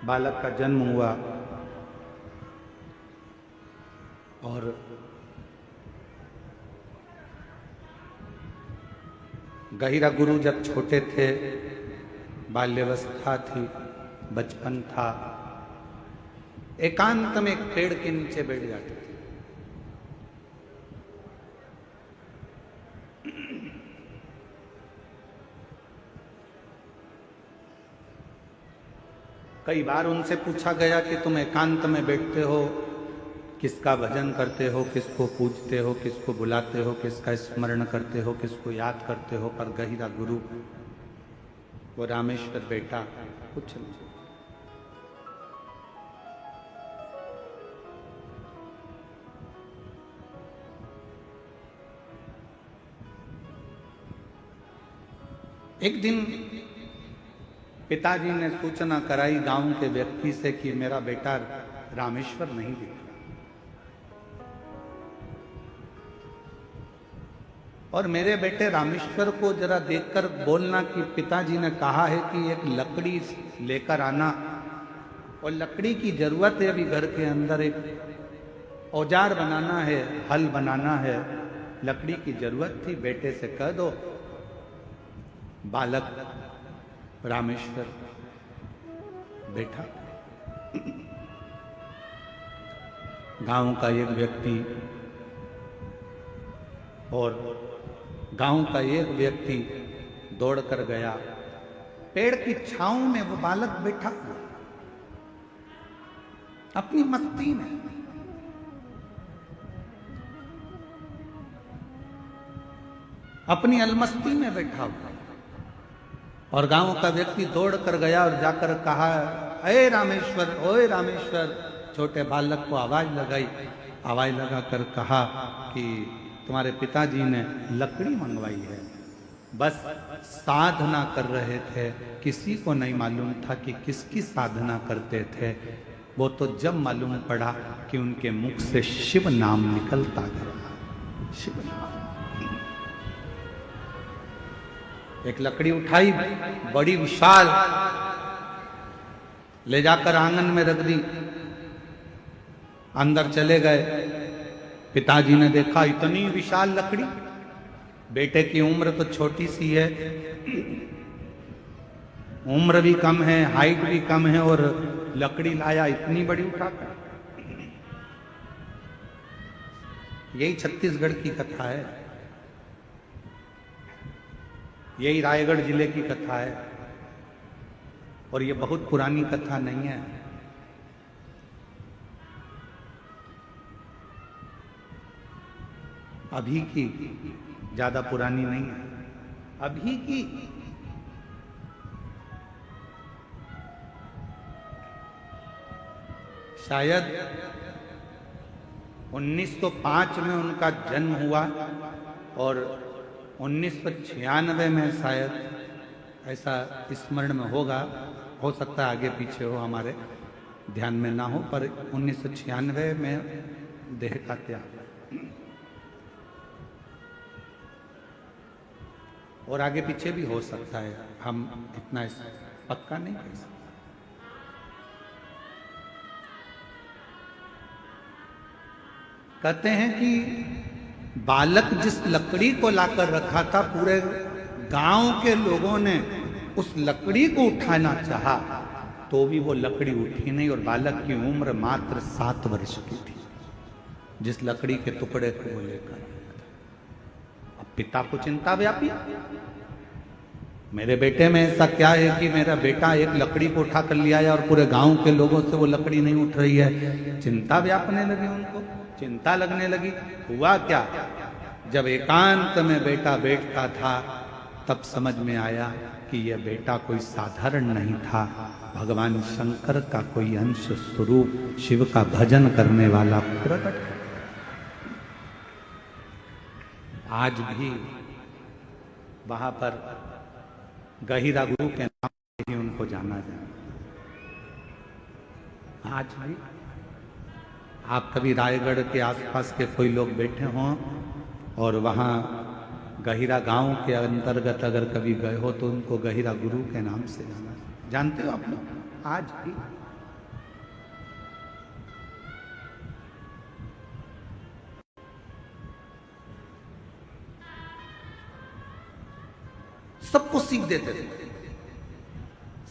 बालक का जन्म हुआ और गहिरा गुरु जब छोटे थे, बाल्यावस्था थी, बचपन था, एकांत में एक पेड़ के नीचे बैठ जाते थे। कई बार उनसे पूछा गया कि तुम एकांत में बैठते हो, किसका भजन करते हो, किसको पूजते हो, किसको बुलाते हो, किसका स्मरण करते हो, किसको याद करते हो? पर गहिरा गुरु, वो रामेश्वर बेटा, कुछ नहीं। एक दिन पिताजी ने सूचना कराई गांव के व्यक्ति से कि मेरा बेटा रामेश्वर नहीं दिख रहा। और मेरे बेटे रामेश्वर को जरा देखकर बोलना कि पिताजी ने कहा है कि एक लकड़ी लेकर आना, और लकड़ी की जरूरत है, अभी घर के अंदर एक औजार बनाना है, हल बनाना है, लकड़ी की जरूरत थी, बेटे से कह दो। बालक रामेश्वर बैठा। गांव का एक व्यक्ति दौड़ कर गया। पेड़ की छांव में वो बालक बैठा हुआ, अपनी मस्ती में। अपनी अलमस्ती में बैठा हुआ। और गांव का व्यक्ति दौड़ कर गया और जाकर कहा, अरे रामेश्वर, ओए रामेश्वर। छोटे बालक को आवाज लगाई, आवाज लगाकर कहा कि तुम्हारे पिताजी ने लकड़ी मंगवाई है, बस साधना कर रहे थे। किसी को नहीं मालूम था कि किसकी साधना करते थे। वो तो जब मालूम पड़ा कि उनके मुख से शिव नाम निकलता गया। शिव नाम। एक लकड़ी उठाई, बड़ी विशाल, ले जाकर आंगन में रख दी। अंदर चले गए। पिताजी ने देखा इतनी विशाल लकड़ी। बेटे की उम्र तो छोटी सी है, उम्र भी कम है, हाइट भी कम है, और लकड़ी लाया इतनी बड़ी उठाकर। यही छत्तीसगढ़ की कथा है, यही रायगढ़ जिले की कथा है। और ये बहुत पुरानी कथा नहीं है। अभी की, ज्यादा पुरानी नहीं है, अभी की। शायद 1905 में उनका जन्म हुआ और 1996 में शायद, ऐसा स्मरण में होगा, हो सकता है आगे पीछे हो, हमारे ध्यान में ना हो, पर 1996 में देह का त्याग, और आगे पीछे भी हो सकता है, हम इतना पक्का नहीं कह सकते। कहते हैं कि बालक जिस लकड़ी को लाकर रखा था, पूरे गांव के लोगों ने उस लकड़ी को उठाना चाहा तो भी वो लकड़ी उठी नहीं, और बालक की उम्र मात्र 7 वर्ष की थी जिस लकड़ी के टुकड़े को वो लेकर। अब पिता को चिंता व्यापी, मेरे बेटे में ऐसा क्या है कि मेरा बेटा एक लकड़ी को उठा कर लिया है और पूरे गांव के लोगों से वो लकड़ी नहीं उठ रही है। चिंता व्यापने लगी, उनको चिंता लगने लगी। हुआ क्या, जब एकांत में बेटा बैठता था तब समझ में आया कि यह बेटा कोई साधारण नहीं था, भगवान शंकर का कोई अंश स्वरूप, शिव का भजन करने वाला प्रकट। आज भी वहां पर गहिरा गुरु के नाम से ही उनको जाना जाए। आज भी आप कभी रायगढ़ के आसपास के कोई लोग बैठे हों और वहाँ गहिरा गांव के अंतर्गत अगर कभी गए हो तो उनको गहिरा गुरु के नाम से जाना, जानते हो आप लोग? आज भी सबको सीख देते थे,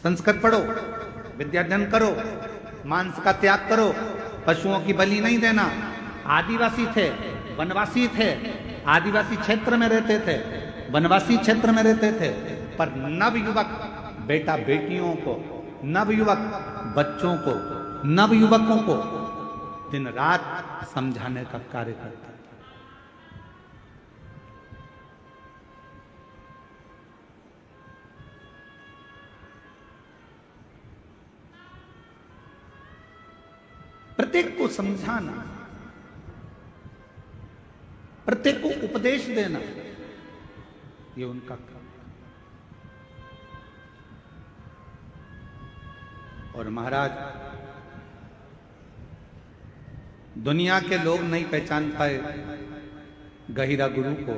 संस्कृत पढ़ो, विद्याध्ययन करो, मांस का त्याग करो, पशुओं की बलि नहीं देना। आदिवासी थे, वनवासी थे, आदिवासी क्षेत्र में रहते थे, वनवासी क्षेत्र में रहते थे, पर नवयुवक बेटा बेटियों को, नवयुवक बच्चों को, नवयुवकों को दिन रात समझाने का कार्य करता। प्रत्येक को समझाना, प्रत्येक को उपदेश देना, ये उनका काम। और महाराज, दुनिया के लोग नहीं पहचान पाए गहिरा गुरु को,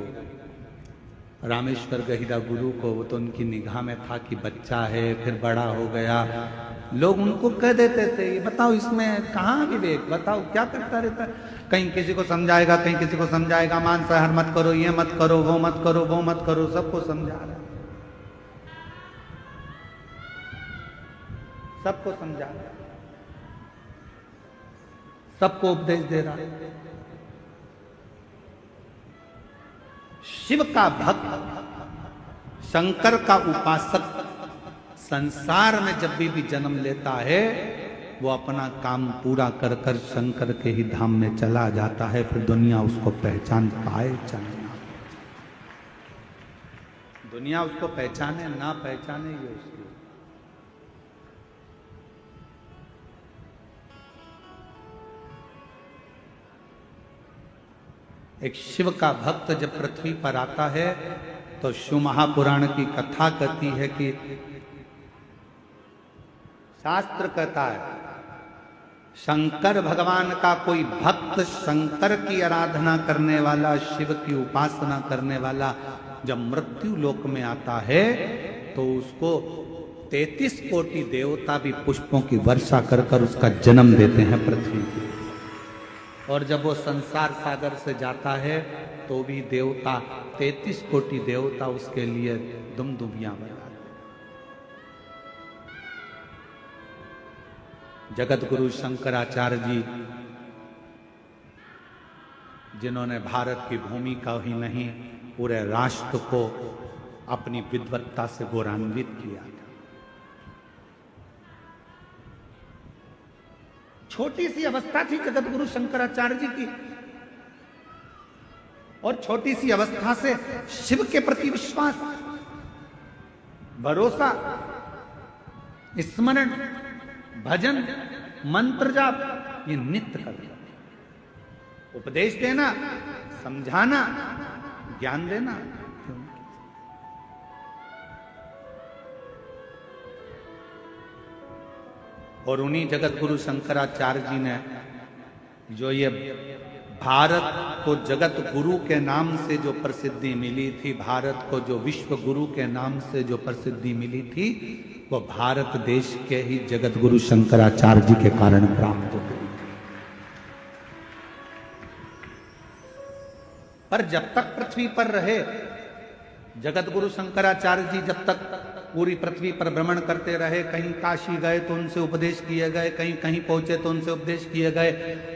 रामेश्वर गहिरा गुरु को। वो तो उनकी निगाह में था कि बच्चा है, फिर बड़ा हो गया। लोग उनको कह देते थे, ये बताओ इसमें कहाँ विवेक, बताओ क्या करता रहता है। कहीं किसी को समझाएगा, कहीं किसी को समझाएगा, मांसाहार मत करो, ये मत करो, वो मत करो, वो मत करो, सबको समझा रहा है, सबको समझा रहा है, सबको उपदेश दे रहा है। शिव का भक्त, शंकर का उपासक संसार में जब भी जन्म लेता है वो अपना काम पूरा कर कर शंकर के ही धाम में चला जाता है। फिर दुनिया उसको पहचान पाए चाहे ना, दुनिया उसको पहचाने ना पहचाने, ये उसकी। एक शिव का भक्त जब पृथ्वी पर आता है तो शिव महापुराण की कथा कहती है कि शास्त्र कहता है शंकर भगवान का कोई भक्त, शंकर की आराधना करने वाला, शिव की उपासना करने वाला जब मृत्यु लोक में आता है तो उसको 33 कोटि देवता भी पुष्पों की वर्षा कर कर उसका जन्म देते हैं पृथ्वी पर। और जब वो संसार सागर से जाता है तो भी देवता, 33 कोटि देवता उसके लिए दुमदुमियां बजाते। जगत गुरु शंकराचार्य जी, जिन्होंने भारत की भूमि का ही नहीं पूरे राष्ट्र को अपनी विद्वत्ता से गौरवान्वित किया था। छोटी सी अवस्था थी जगत गुरु शंकराचार्य जी की, और छोटी सी अवस्था से शिव के प्रति विश्वास, भरोसा, स्मरण, भजन, मंत्र जाप, ये नित्य करना, उपदेश देना, समझाना, ज्ञान देना। और उन्हीं जगत गुरु शंकराचार्य जी ने जो ये भारत को जगत गुरु के नाम से जो प्रसिद्धि मिली थी, भारत को जो विश्व गुरु के नाम से जो प्रसिद्धि मिली थी, वो भारत देश के ही जगत गुरु शंकराचार्य जी के कारण प्राप्त हो गई थी। पर जब तक पृथ्वी पर रहे जगत गुरु शंकराचार्य जी, जब तक पूरी पृथ्वी पर भ्रमण करते रहे, कहीं काशी गए तो उनसे उपदेश किए गए, कहीं कहीं पहुंचे तो उनसे उपदेश किए गए।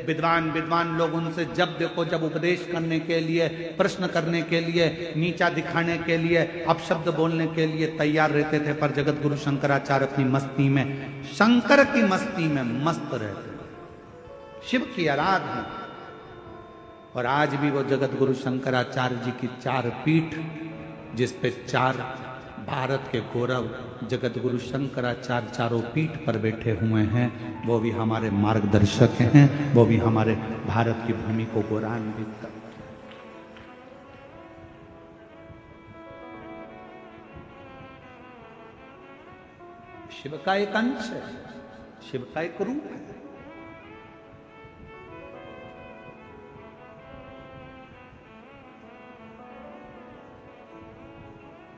विद्वान लोग उनसे जब देखो जब उपदेश करने के लिए, प्रश्न करने के लिए, नीचा दिखाने के लिए, अपशब्द बोलने के लिए तैयार रहते थे। पर जगत गुरु शंकराचार्य अपनी मस्ती में, शंकर की मस्ती में मस्त रहते, शिव की आराधना। और आज भी वो जगत गुरु शंकराचार्य जी की चार पीठ, जिस पे चार भारत के गौरव जगत गुरु शंकराचार्य चारों पीठ पर बैठे हुए हैं, वो भी हमारे मार्गदर्शक हैं, वो भी हमारे भारत की भूमि को गौरवान्वित करते हैं। शिव का एक अंश है, शिव का एक रूप है।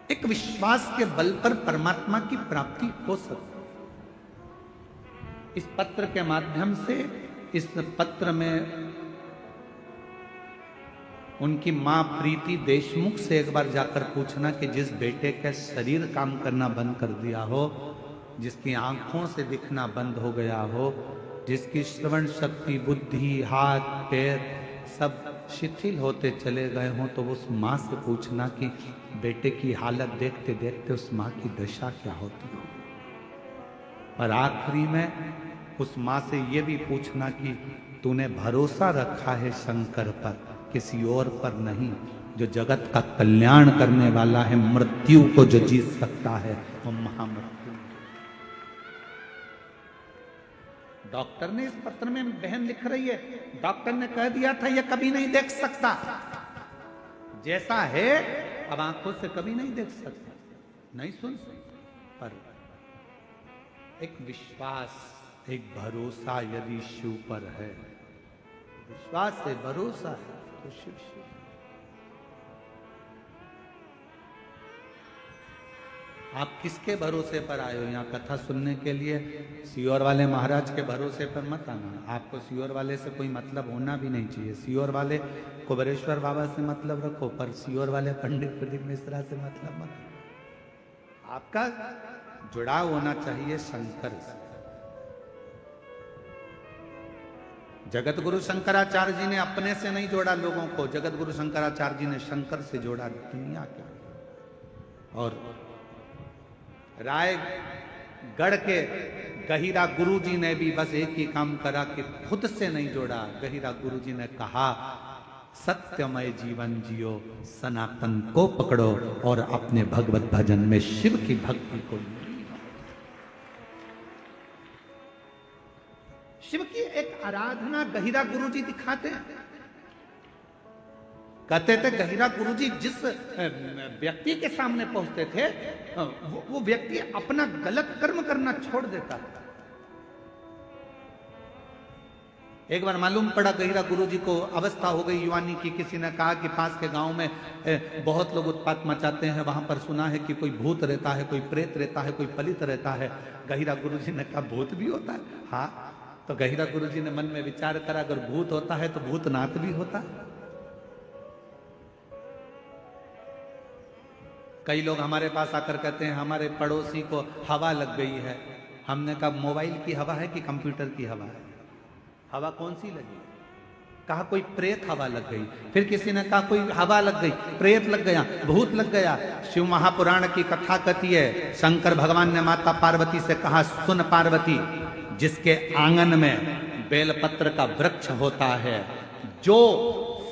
एक विश्वास के बल पर परमात्मा की प्राप्ति हो सकती है। इस पत्र के माध्यम से, इस पत्र में उनकी मां प्रीति देशमुख से एक बार जाकर पूछना कि जिस बेटे का शरीर काम करना बंद कर दिया हो, जिसकी आंखों से दिखना बंद हो गया हो, जिसकी श्रवण शक्ति, बुद्धि, हाथ पैर सब शिथिल होते चले गए हों, तो उस माँ से पूछना कि बेटे की हालत देखते देखते उस माँ की दशा क्या होती हो। और आखिरी में उस माँ से ये भी पूछना कि तूने भरोसा रखा है शंकर पर, किसी और पर नहीं, जो जगत का कल्याण करने वाला है, मृत्यु को जो जीत सकता है, वो महामृत्यु। डॉक्टर ने इस पत्र में, बहन लिख रही है, डॉक्टर ने कह दिया था ये कभी नहीं देख सकता, जैसा है अब आंखों से कभी नहीं देख सकता, नहीं सुन सकता। पर एक विश्वास, एक भरोसा यदि शिव पर है, विश्वास है, भरोसा है, तो शिव शिव। आप किसके भरोसे पर आए हो यहाँ कथा सुनने के लिए? सीहोर वाले महाराज के भरोसे पर मत आना। आपको सीहोर वाले से कोई मतलब होना भी नहीं चाहिए। सीहोर वाले कुबेरेश्वर बाबा से मतलब रखो, पर सीहोर वाले पंडित प्रदीप मिश्रा से मतलब मत। आपका जुड़ाव होना चाहिए शंकर से। जगत गुरु शंकराचार्य जी ने अपने से नहीं जोड़ा लोगों को, जगत गुरु शंकराचार्य जी ने शंकर से जोड़ा दुनिया के। और रायगढ़ के गहिरा गुरु जी ने भी बस एक ही काम करा कि खुद से नहीं जोड़ा। गहिरा गुरु जी ने कहा सत्यमय जीवन जियो, सनातन को पकड़ो और अपने भगवत भजन में शिव की भक्ति को लीन। शिव की एक आराधना गहिरा गुरु जी दिखाते हैं। कहते थे गहिरा गुरु जी जिस व्यक्ति के सामने पहुंचते थे, वो व्यक्ति अपना गलत कर्म करना छोड़ देता था। एक बार मालूम पड़ा गहिरा गुरु जी को अवस्था हो गई युवानी की। किसी ने कहा कि पास के गांव में बहुत लोग उत्पात मचाते हैं, वहां पर सुना है कि कोई भूत रहता है, कोई प्रेत रहता है, कोई पलित रहता है। गहिरा गुरु जी ने कहा भूत भी होता है? हाँ। तो गहिरा गुरु जी ने मन में विचार करा, अगर भूत होता है तो भूतनाथ भी होता है। कई लोग हमारे पास आकर कहते हैं हमारे पड़ोसी को हवा लग गई है। हमने कहा मोबाइल की हवा है कि कंप्यूटर की हवा है? हवा कौन सी लगी? कहा कोई प्रेत हवा लग गई। फिर किसी ने कहा कोई हवा लग गई, प्रेत लग गया, भूत लग गया। शिव महापुराण की कथा कहती है, शंकर भगवान ने माता पार्वती से कहा सुन पार्वती, जिसके आंगन में बेलपत्र का वृक्ष होता है, जो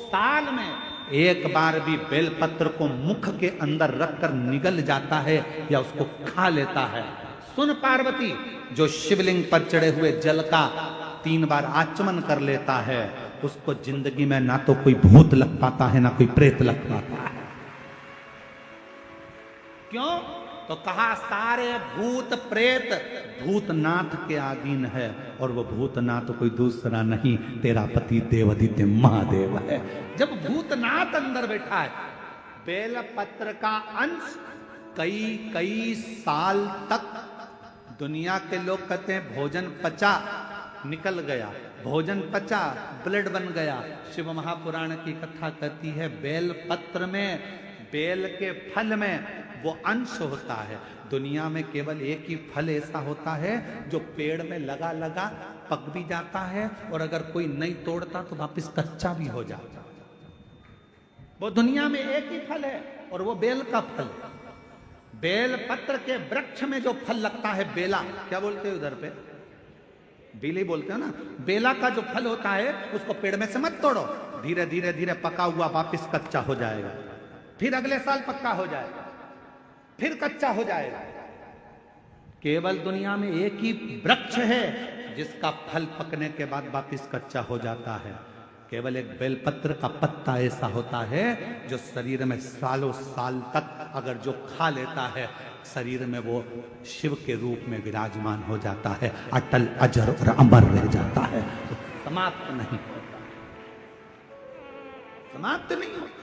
साल में एक बार भी बेलपत्र को मुख के अंदर रखकर निगल जाता है या उसको खा लेता है, सुन पार्वती, जो शिवलिंग पर चढ़े हुए जल का 3 बार आचमन कर लेता है, उसको जिंदगी में ना तो कोई भूत लग पाता है ना कोई प्रेत लग पाता है। क्यों? तो कहा सारे भूत प्रेत भूतनाथ के अधीन है, और वो भूतनाथ कोई दूसरा नहीं, तेरा पति देवादित्य महादेव है। जब भूतनाथ अंदर बैठा है, बेलपत्र का अंश कई कई साल तक दुनिया के लोग कहते हैं भोजन पचा, निकल गया, भोजन पचा, ब्लड बन गया। शिव महापुराण की कथा कहती है बेल पत्र में, बेल के फल में वो अंश होता है। दुनिया में केवल एक ही फल ऐसा होता है जो पेड़ में लगा लगा पक भी जाता है, और अगर कोई नहीं तोड़ता तो वापस कच्चा भी हो जाता। वो दुनिया में एक ही फल है, और वो बेल का फल है। बेल पत्र के वृक्ष में जो फल लगता है बेला, क्या बोलते हैं उधर पे, बेली बोलते हो ना, बेला का जो फल होता है उसको पेड़ में से मत तोड़ो, धीरे धीरे धीरे पका हुआ वापस कच्चा हो जाएगा, फिर अगले साल पक्का हो जाएगा, फिर कच्चा हो जाएगा। केवल दुनिया में एक ही वृक्ष है जिसका फल पकने के बाद वापस कच्चा हो जाता है। केवल एक बेलपत्र का पत्ता ऐसा होता है जो शरीर में सालों साल तक अगर जो खा लेता है, शरीर में वो शिव के रूप में विराजमान हो जाता है, अटल अजर और अमर रह जाता है, तो समाप्त नहीं होता, समाप्त नहीं होता।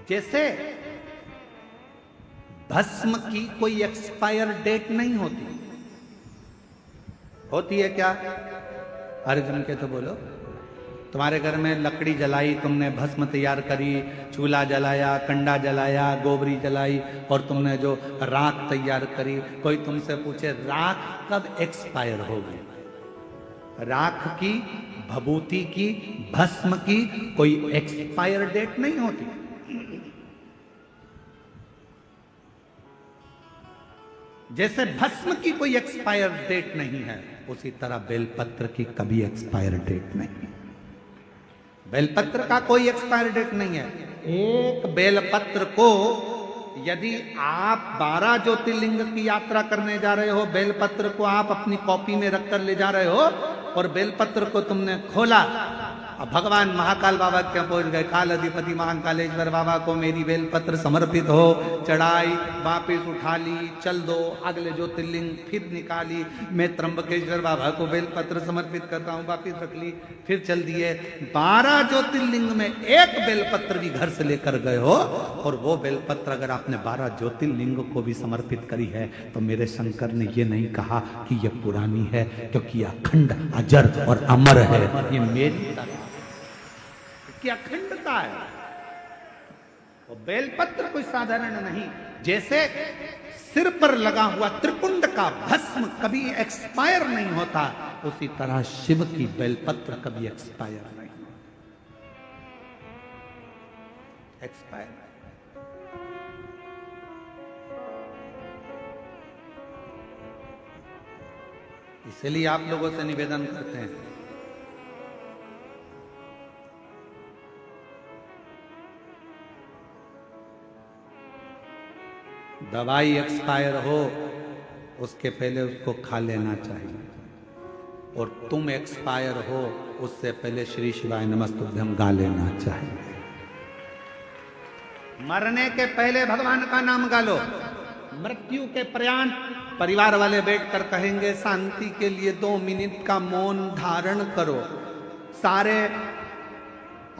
जैसे भस्म की कोई एक्सपायर डेट नहीं होती, होती है क्या? अर्जुन के तो बोलो, तुम्हारे घर में लकड़ी जलाई, तुमने भस्म तैयार करी, चूल्हा जलाया, कंडा जलाया, गोबरी जलाई, और तुमने जो राख तैयार करी, कोई तुमसे पूछे राख कब एक्सपायर होगी? राख की, भभूति की, भस्म की कोई एक्सपायर डेट नहीं होती। जैसे भस्म की कोई एक्सपायर डेट नहीं है, उसी तरह बेलपत्र की कभी एक्सपायर डेट नहीं। बेलपत्र का कोई एक्सपायर डेट नहीं है। एक बेलपत्र को यदि आप 12 ज्योतिर्लिंग की यात्रा करने जा रहे हो, बेलपत्र को आप अपनी कॉपी में रखकर ले जा रहे हो, और बेलपत्र को तुमने खोला, अब भगवान महाकाल बाबा क्या पहुंच गए, काल अधिपति महाकालेश्वर बाबा को मेरी बेलपत्र समर्पित हो, चढ़ाई, वापिस उठा ली, चल दो, अगले ज्योतिर्लिंग फिर निकाली, मैं त्र्यंबकेश्वर बाबा को बेलपत्र समर्पित करता हूँ, वापिस रख ली, फिर चल दिए। 12 ज्योतिर्लिंग में एक बेलपत्र भी घर से लेकर गए हो, और वो बेलपत्र अगर आपने 12 ज्योतिर्लिंग को भी समर्पित करी है, तो मेरे शंकर ने ये नहीं कहा कि ये पुरानी है, क्योंकि अखंड अजर और अमर है। ये मेरी की अखंडता है। वो बेलपत्र कोई साधारण नहीं। जैसे सिर पर लगा हुआ त्रिपुंड का भस्म कभी एक्सपायर नहीं होता, उसी तरह शिव की बेलपत्र कभी एक्सपायर नहीं एक्सपायर। इसलिए आप लोगों से निवेदन करते हैं, दवाई एक्सपायर हो उसके पहले उसको खा लेना चाहिए, और तुम एक्सपायर हो उससे पहले श्री शिवाय नमस्तुभ्यम गा लेना चाहिए। मरने के पहले भगवान का नाम गा लो। मृत्यु के पर्यंत परिवार वाले बैठकर कहेंगे शांति के लिए 2 मिनट का मौन धारण करो। सारे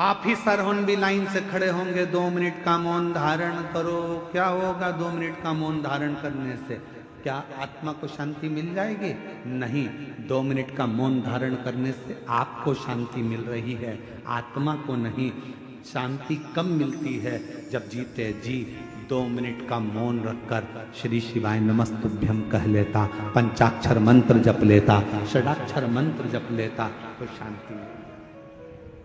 ऑफिसर होन भी लाइन से खड़े होंगे, 2 मिनट का मौन धारण करो। क्या होगा 2 मिनट का मौन धारण करने से? क्या आत्मा को शांति मिल जाएगी? नहीं। 2 मिनट का मौन धारण करने से आपको शांति मिल रही है, आत्मा को नहीं। शांति कब मिलती है? जब जीते जी 2 मिनट का मौन रखकर श्री शिवाय नमस्तुभ्यम कह लेता, पंचाक्षर मंत्र जप लेता, षडाक्षर मंत्र जप लेता, तो शांति मिलती।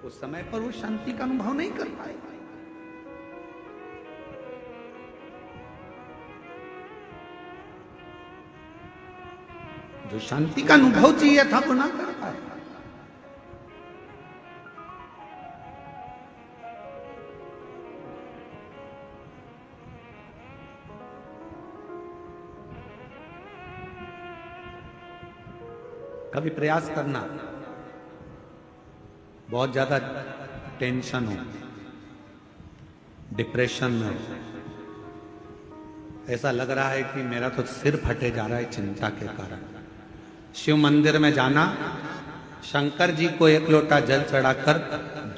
उस समय पर वो शांति का अनुभव नहीं कर पाएगा। जो शांति का अनुभव चाहिए था वो ना कर पाए। कभी प्रयास करना, बहुत ज्यादा टेंशन हो, डिप्रेशन में हो, ऐसा लग रहा है कि मेरा तो सिर फटे जा रहा है चिंता के कारण, शिव मंदिर में जाना, शंकर जी को एक लोटा जल चढ़ाकर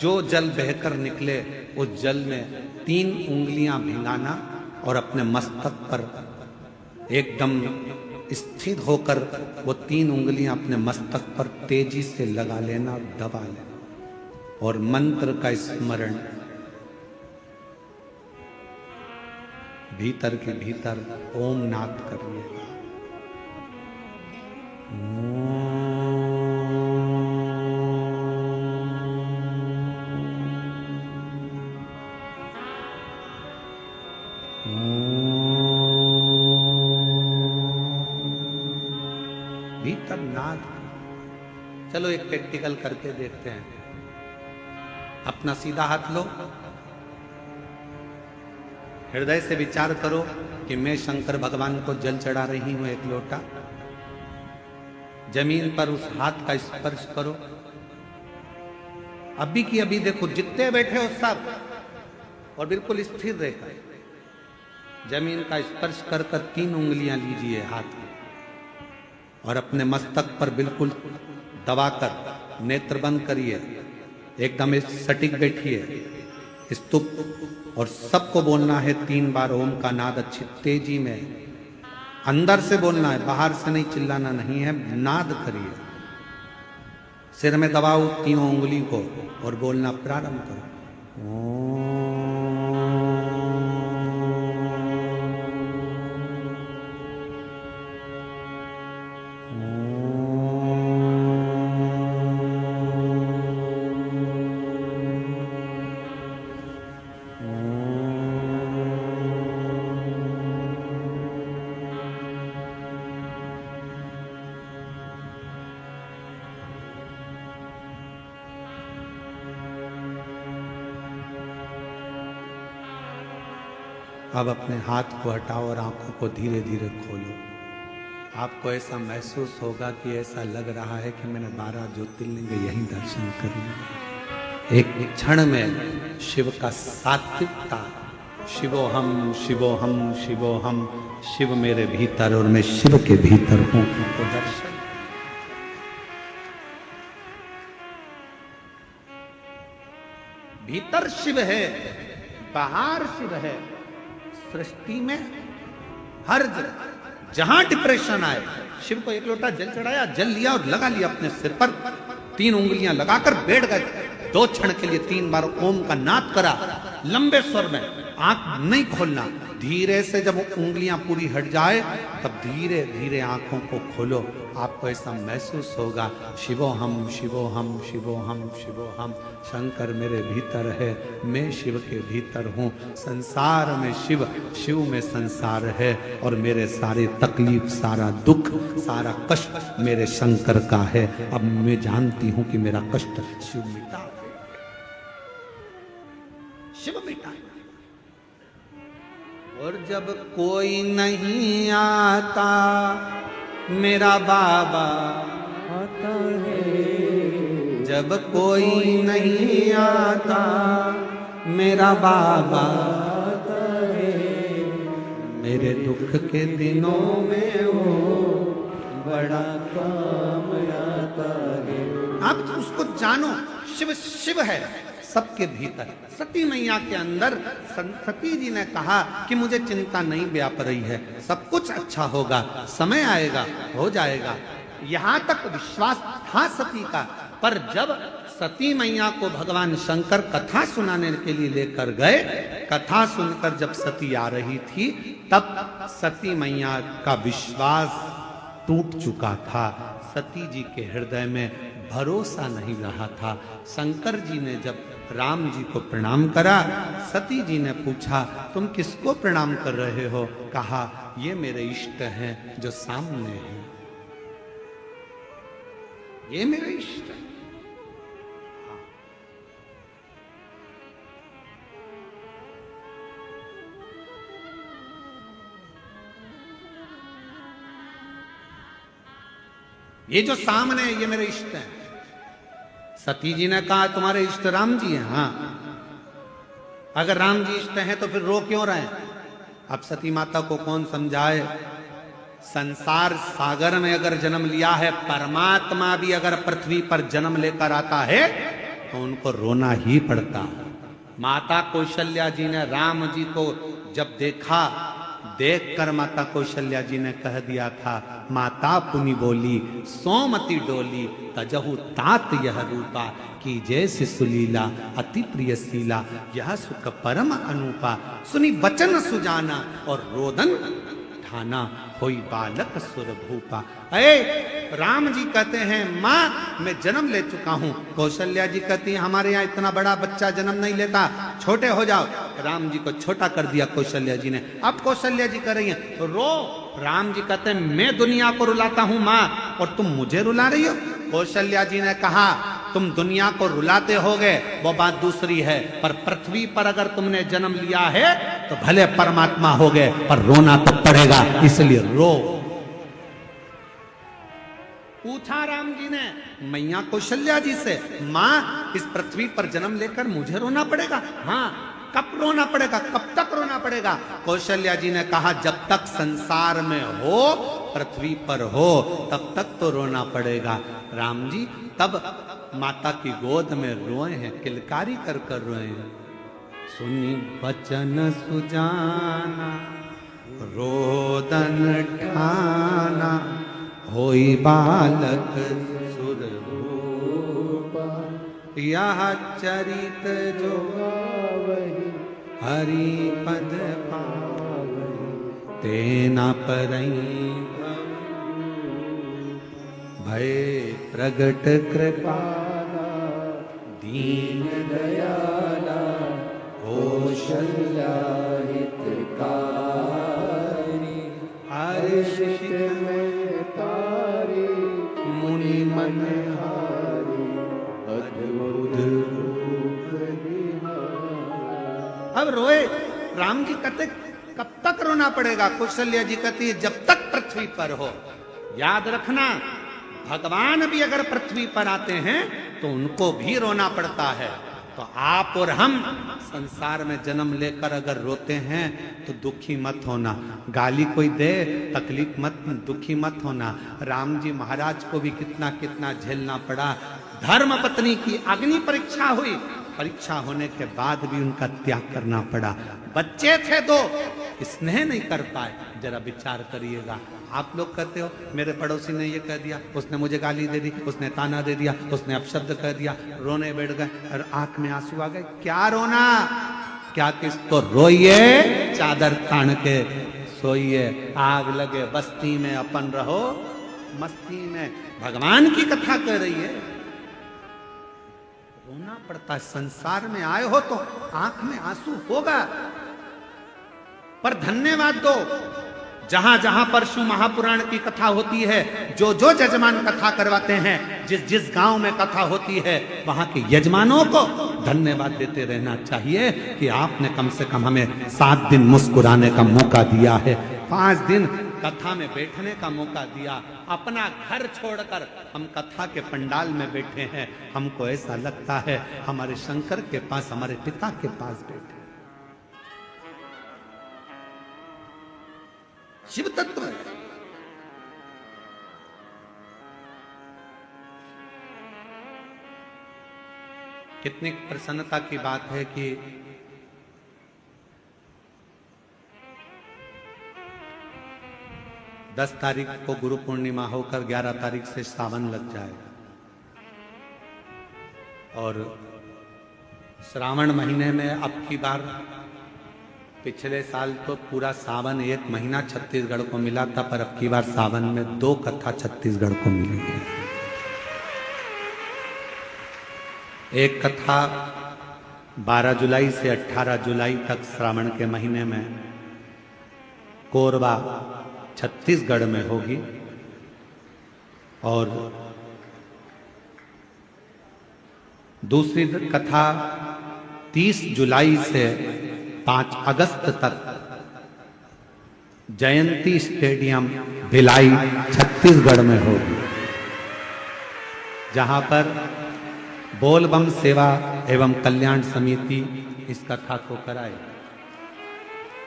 जो जल बहकर निकले उस जल में 3 उंगलियां भिंगाना और अपने मस्तक पर एकदम स्थिर होकर वो 3 उंगलियां अपने मस्तक पर तेजी से लगा लेना, दबा लेना और मंत्र का स्मरण भीतर के भीतर ओम नाद करिएगा। भीतर नाद। चलो एक प्रैक्टिकल करके देखते हैं। अपना सीधा हाथ लो, हृदय से विचार करो कि मैं शंकर भगवान को जल चढ़ा रही हूं 1 लोटा। जमीन पर उस हाथ का स्पर्श करो। अभी की अभी देखो, जितने बैठे हो सब, और बिल्कुल स्थिर रहकर जमीन का स्पर्श कर 3 उंगलियां लीजिए हाथ में और अपने मस्तक पर बिल्कुल दबाकर नेत्र बंद करिए, एकदम सटीक बैठिए, स्तुप, और सबको बोलना है 3 बार ओम का नाद अच्छी तेजी में, अंदर से बोलना है, बाहर से नहीं, चिल्लाना नहीं है, नाद करिए। सिर में दबाओ 3 उंगली को और बोलना प्रारंभ करो। ओम। अब अपने हाथ को हटाओ और आंखों को धीरे धीरे खोलो। आपको ऐसा महसूस होगा कि ऐसा लग रहा है कि मैंने 12 ज्योतिर्लिंग यहीं दर्शन कर लिए। एक क्षण में शिव का सात्विकता, शिवोहम शिवोहम शिवोहम, शिव मेरे भीतर और मैं शिव के भीतर हूं, तो दर्शन। भीतर शिव है, बाहर शिव है। सृष्टि में हर जगह जहां डिप्रेशन आए, शिव को 1 लोटा जल चढ़ाया, जल लिया और लगा लिया अपने सिर पर, 3 उंगलियां लगाकर बैठ गए। 2 क्षण के लिए 3 बार ओम का नाद करा, लंबे स्वर में, आंख नहीं खोलना। धीरे से जब उंगलियां पूरी हट जाए तब धीरे धीरे आंखों को खोलो। आपको ऐसा महसूस होगा, शिवोहम शिवोहम शिवोहम शिवोहम, शंकर मेरे भीतर है, मैं शिव के भीतर हूँ। संसार में शिव, शिव में संसार है, और मेरे सारे तकलीफ, सारा दुख, सारा कष्ट मेरे शंकर का है। अब मैं जानती हूँ कि मेरा कष्ट शिव मिटा, शिव मिटा। और जब कोई नहीं आता मेरा बाबा आता है, जब कोई नहीं आता मेरा बाबा आता है, मेरे दुख के दिनों में वो बड़ा काम आता है। आप उसको जानो, शिव शिव है सबके भीतर। सती मैया के अंदर सती जी ने कहा कि मुझे चिंता नहीं व्याप रही है, सब कुछ अच्छा होगा, समय आएगा, हो जाएगा। यहां तक विश्वास था सती का। पर जब सती मैया को भगवान शंकर कथा सुनाने के लिए लेकर गए, कथा सुनकर जब सती आ रही थी, तब सती मैया का विश्वास टूट चुका था। सती जी के हृदय में भरोसा नहीं रहा था। शंकर जी ने जब राम जी को प्रणाम करा, सती जी ने पूछा तुम किसको प्रणाम कर रहे हो? कहा ये मेरे इष्ट हैं जो सामने हैं, ये मेरे इष्ट हैं। ये जो सामने है ये मेरे इष्ट हैं। सती जी ने कहा तुम्हारे इष्ट राम जी हैं। हाँ, अगर राम जी इष्ट हैं तो फिर रो क्यों रहे हैं? अब सती माता को कौन समझाए? संसार सागर में अगर जन्म लिया है, परमात्मा भी अगर पृथ्वी पर जन्म लेकर आता है तो उनको रोना ही पड़ता है। माता कौशल्या जी ने राम जी को जब देखा, देखकर माता कौशल्या जी ने कह दिया था, माता पुनि बोली सोमति डोली तजहु तात यह रूपा की जैसे सुलीला अति प्रिय शीला यह सुख परम अनुपा सुनी वचन सुजाना और रोदन ठाना होई बालक सुर भूपा। राम जी कहते हैं माँ मैं जन्म ले चुका हूं। कौशल्या जी कहती है हमारे यहाँ इतना बड़ा बच्चा जन्म नहीं लेता, छोटे हो जाओ। राम जी को छोटा कर दिया कौशल्या जी ने। अब कौशल्या जी कर रही हैं तो रो। राम जी कहते हैं मैं दुनिया को रुलाता हूं माँ और तुम मुझे रुला रही हो। कौशल्या जी ने कहा तुम दुनिया को रुलाते होगे वो बात दूसरी है, पर पृथ्वी पर अगर तुमने जन्म लिया है तो भले परमात्मा हो गए पर रोना तो पड़ेगा, इसलिए रो। पूछा राम जी ने मैया कौशल्या जी से, माँ इस पृथ्वी पर जन्म लेकर मुझे रोना पड़ेगा? हाँ, कब रोना पड़ेगा, कब तक रोना पड़ेगा? कौशल्या जी ने कहा जब तक संसार में हो, पृथ्वी पर हो, तब तक तो रोना पड़ेगा। राम जी तब माता की गोद में रोए हैं, किलकारी कर कर रोए हैं। सुनी वचन सुजाना रोदन ठाना होई बालक सुर भूपा यह चरित जो हरि पद पावहि तेना परई भय प्रगट कृपा दीन दयाला कौशल्या हितकारी हर्षित में तारी मुनि मनहारी अद्भुत रूप निहारी। अब रोए। राम जी कहते कब तक रोना पड़ेगा? कौशल्या जी कहती है जब तक पृथ्वी पर हो। याद रखना भगवान भी अगर पृथ्वी पर आते हैं तो उनको भी रोना पड़ता है। तो आप और हम संसार में जन्म लेकर अगर रोते हैं तो दुखी मत होना। गाली कोई दे तकलीफ मत, दुखी मत होना। राम जी महाराज को भी कितना कितना झेलना पड़ा। धर्म पत्नी की अग्नि परीक्षा हुई, परीक्षा होने के बाद भी उनका त्याग करना पड़ा। बच्चे थे दो, स्नेह नहीं कर पाए। जरा विचार करिएगा। आप लोग कहते हो मेरे पड़ोसी ने ये कह दिया, उसने मुझे गाली दे दी, उसने ताना दे दिया, उसने अपशब्द कह दिया, रोने बैठ गए और आंख में आंसू आ गए। क्या रोना, क्या किस तो रोइए, चादर तान के सोइए। आग लगे बस्ती में अपन रहो मस्ती में। भगवान की कथा कह रही है, रोना पड़ता है। संसार में आए हो तो आंख में आंसू होगा, पर धन्यवाद दो। जहां जहां पर शिव महापुराण की कथा होती है, जो जो यजमान कथा करवाते हैं, जिस जिस गांव में कथा होती है, वहां के यजमानों को धन्यवाद देते रहना चाहिए कि आपने कम से कम हमें 7 दिन मुस्कुराने का मौका दिया है, 5 दिन कथा में बैठने का मौका दिया। अपना घर छोड़कर हम कथा के पंडाल में बैठे हैं। हमको ऐसा लगता है हमारे शंकर के पास, हमारे पिता के पास बैठे। शिव तत्व है। कितनी प्रसन्नता की बात है कि 10 तारीख को गुरु पूर्णिमा होकर 11 तारीख से सावन लग जाए और श्रावण महीने में अब की बार, पिछले साल तो पूरा सावन 1 महीना छत्तीसगढ़ को मिला था, पर अब की बार सावन में 2 कथा छत्तीसगढ़ को मिली है। एक कथा 12 जुलाई से 18 जुलाई तक श्रावण के महीने में कोरबा छत्तीसगढ़ में होगी और दूसरी कथा 30 जुलाई से 5 अगस्त तक जयंती स्टेडियम भिलाई छत्तीसगढ़ में होगी, जहां पर बोल बम सेवा एवं कल्याण समिति इस कथा को कराए।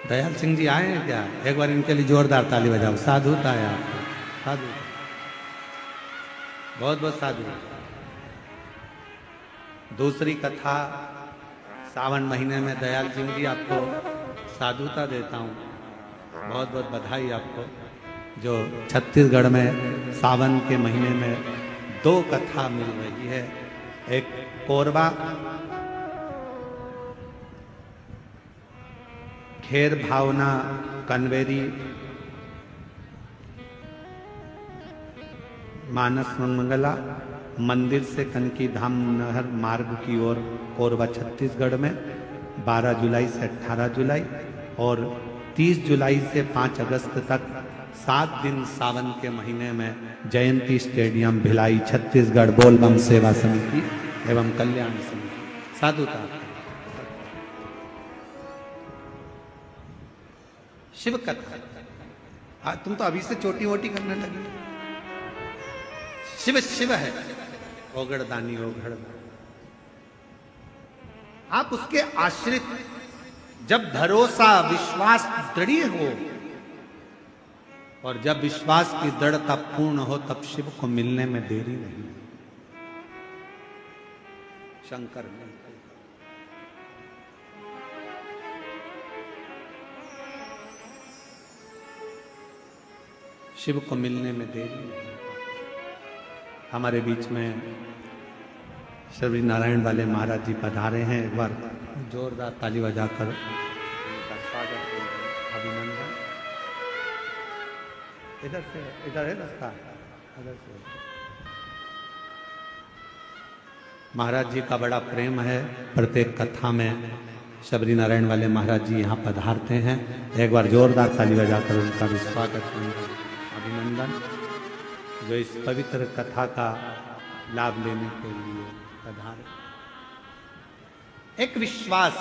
दयाल सिंह जी आए हैं क्या? एक बार इनके लिए जोरदार ताली बजाओ। साधुता है आपको, साधु, बहुत बहुत साधु। दूसरी कथा सावन महीने में दयाल सिंह जी आपको साधुता देता हूँ, बहुत बहुत बधाई आपको। जो छत्तीसगढ़ में सावन के महीने में 2 कथा मिल रही है, एक कोरबा खेर भावना कन्वेरी मानस मंगला मंदिर से कनकी धाम नहर मार्ग की ओर कोरबा छत्तीसगढ़ में 12 जुलाई से 18 जुलाई और 30 जुलाई से 5 अगस्त तक 7 दिन सावन के महीने में जयंती स्टेडियम भिलाई छत्तीसगढ़ बोल बम सेवा समिति एवं कल्याण समिति। साधुता शिव कथा। तुम तो अभी से चोटी वोटी करने लगी। शिव शिव है, ओगड़दानी ओगड़दानी। आप उसके आश्रित, जब भरोसा विश्वास दृढ़ हो और जब विश्वास की दृढ़ता पूर्ण हो, तब शिव को मिलने में देरी नहीं। शंकर ने शिव को मिलने में देरी नहीं। हमारे बीच में श्री नारायण वाले महाराज जी पधारे हैं। एक बार जोरदार ताली बजाकर उनका स्वागत कीजिए, अभिनंदन। इधर से, इधर है रास्ता, इधर से। महाराज जी का बड़ा प्रेम है। प्रत्येक कथा में शबरी नारायण वाले महाराज जी यहाँ पधारते हैं। एक बार जोरदार ताली बजाकर उनका भी स्वागत कीजिए, अभिनंदन। जो इस पवित्र कथा का लाभ लेने के लिए पधारे। एक विश्वास,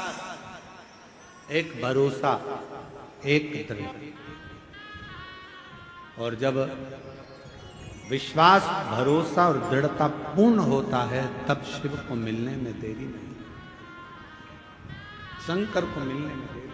एक भरोसा, एक दृढ़। और जब विश्वास, भरोसा और दृढ़ता पूर्ण होता है, तब शिव को मिलने में देरी नहीं, शंकर को मिलने में देरी।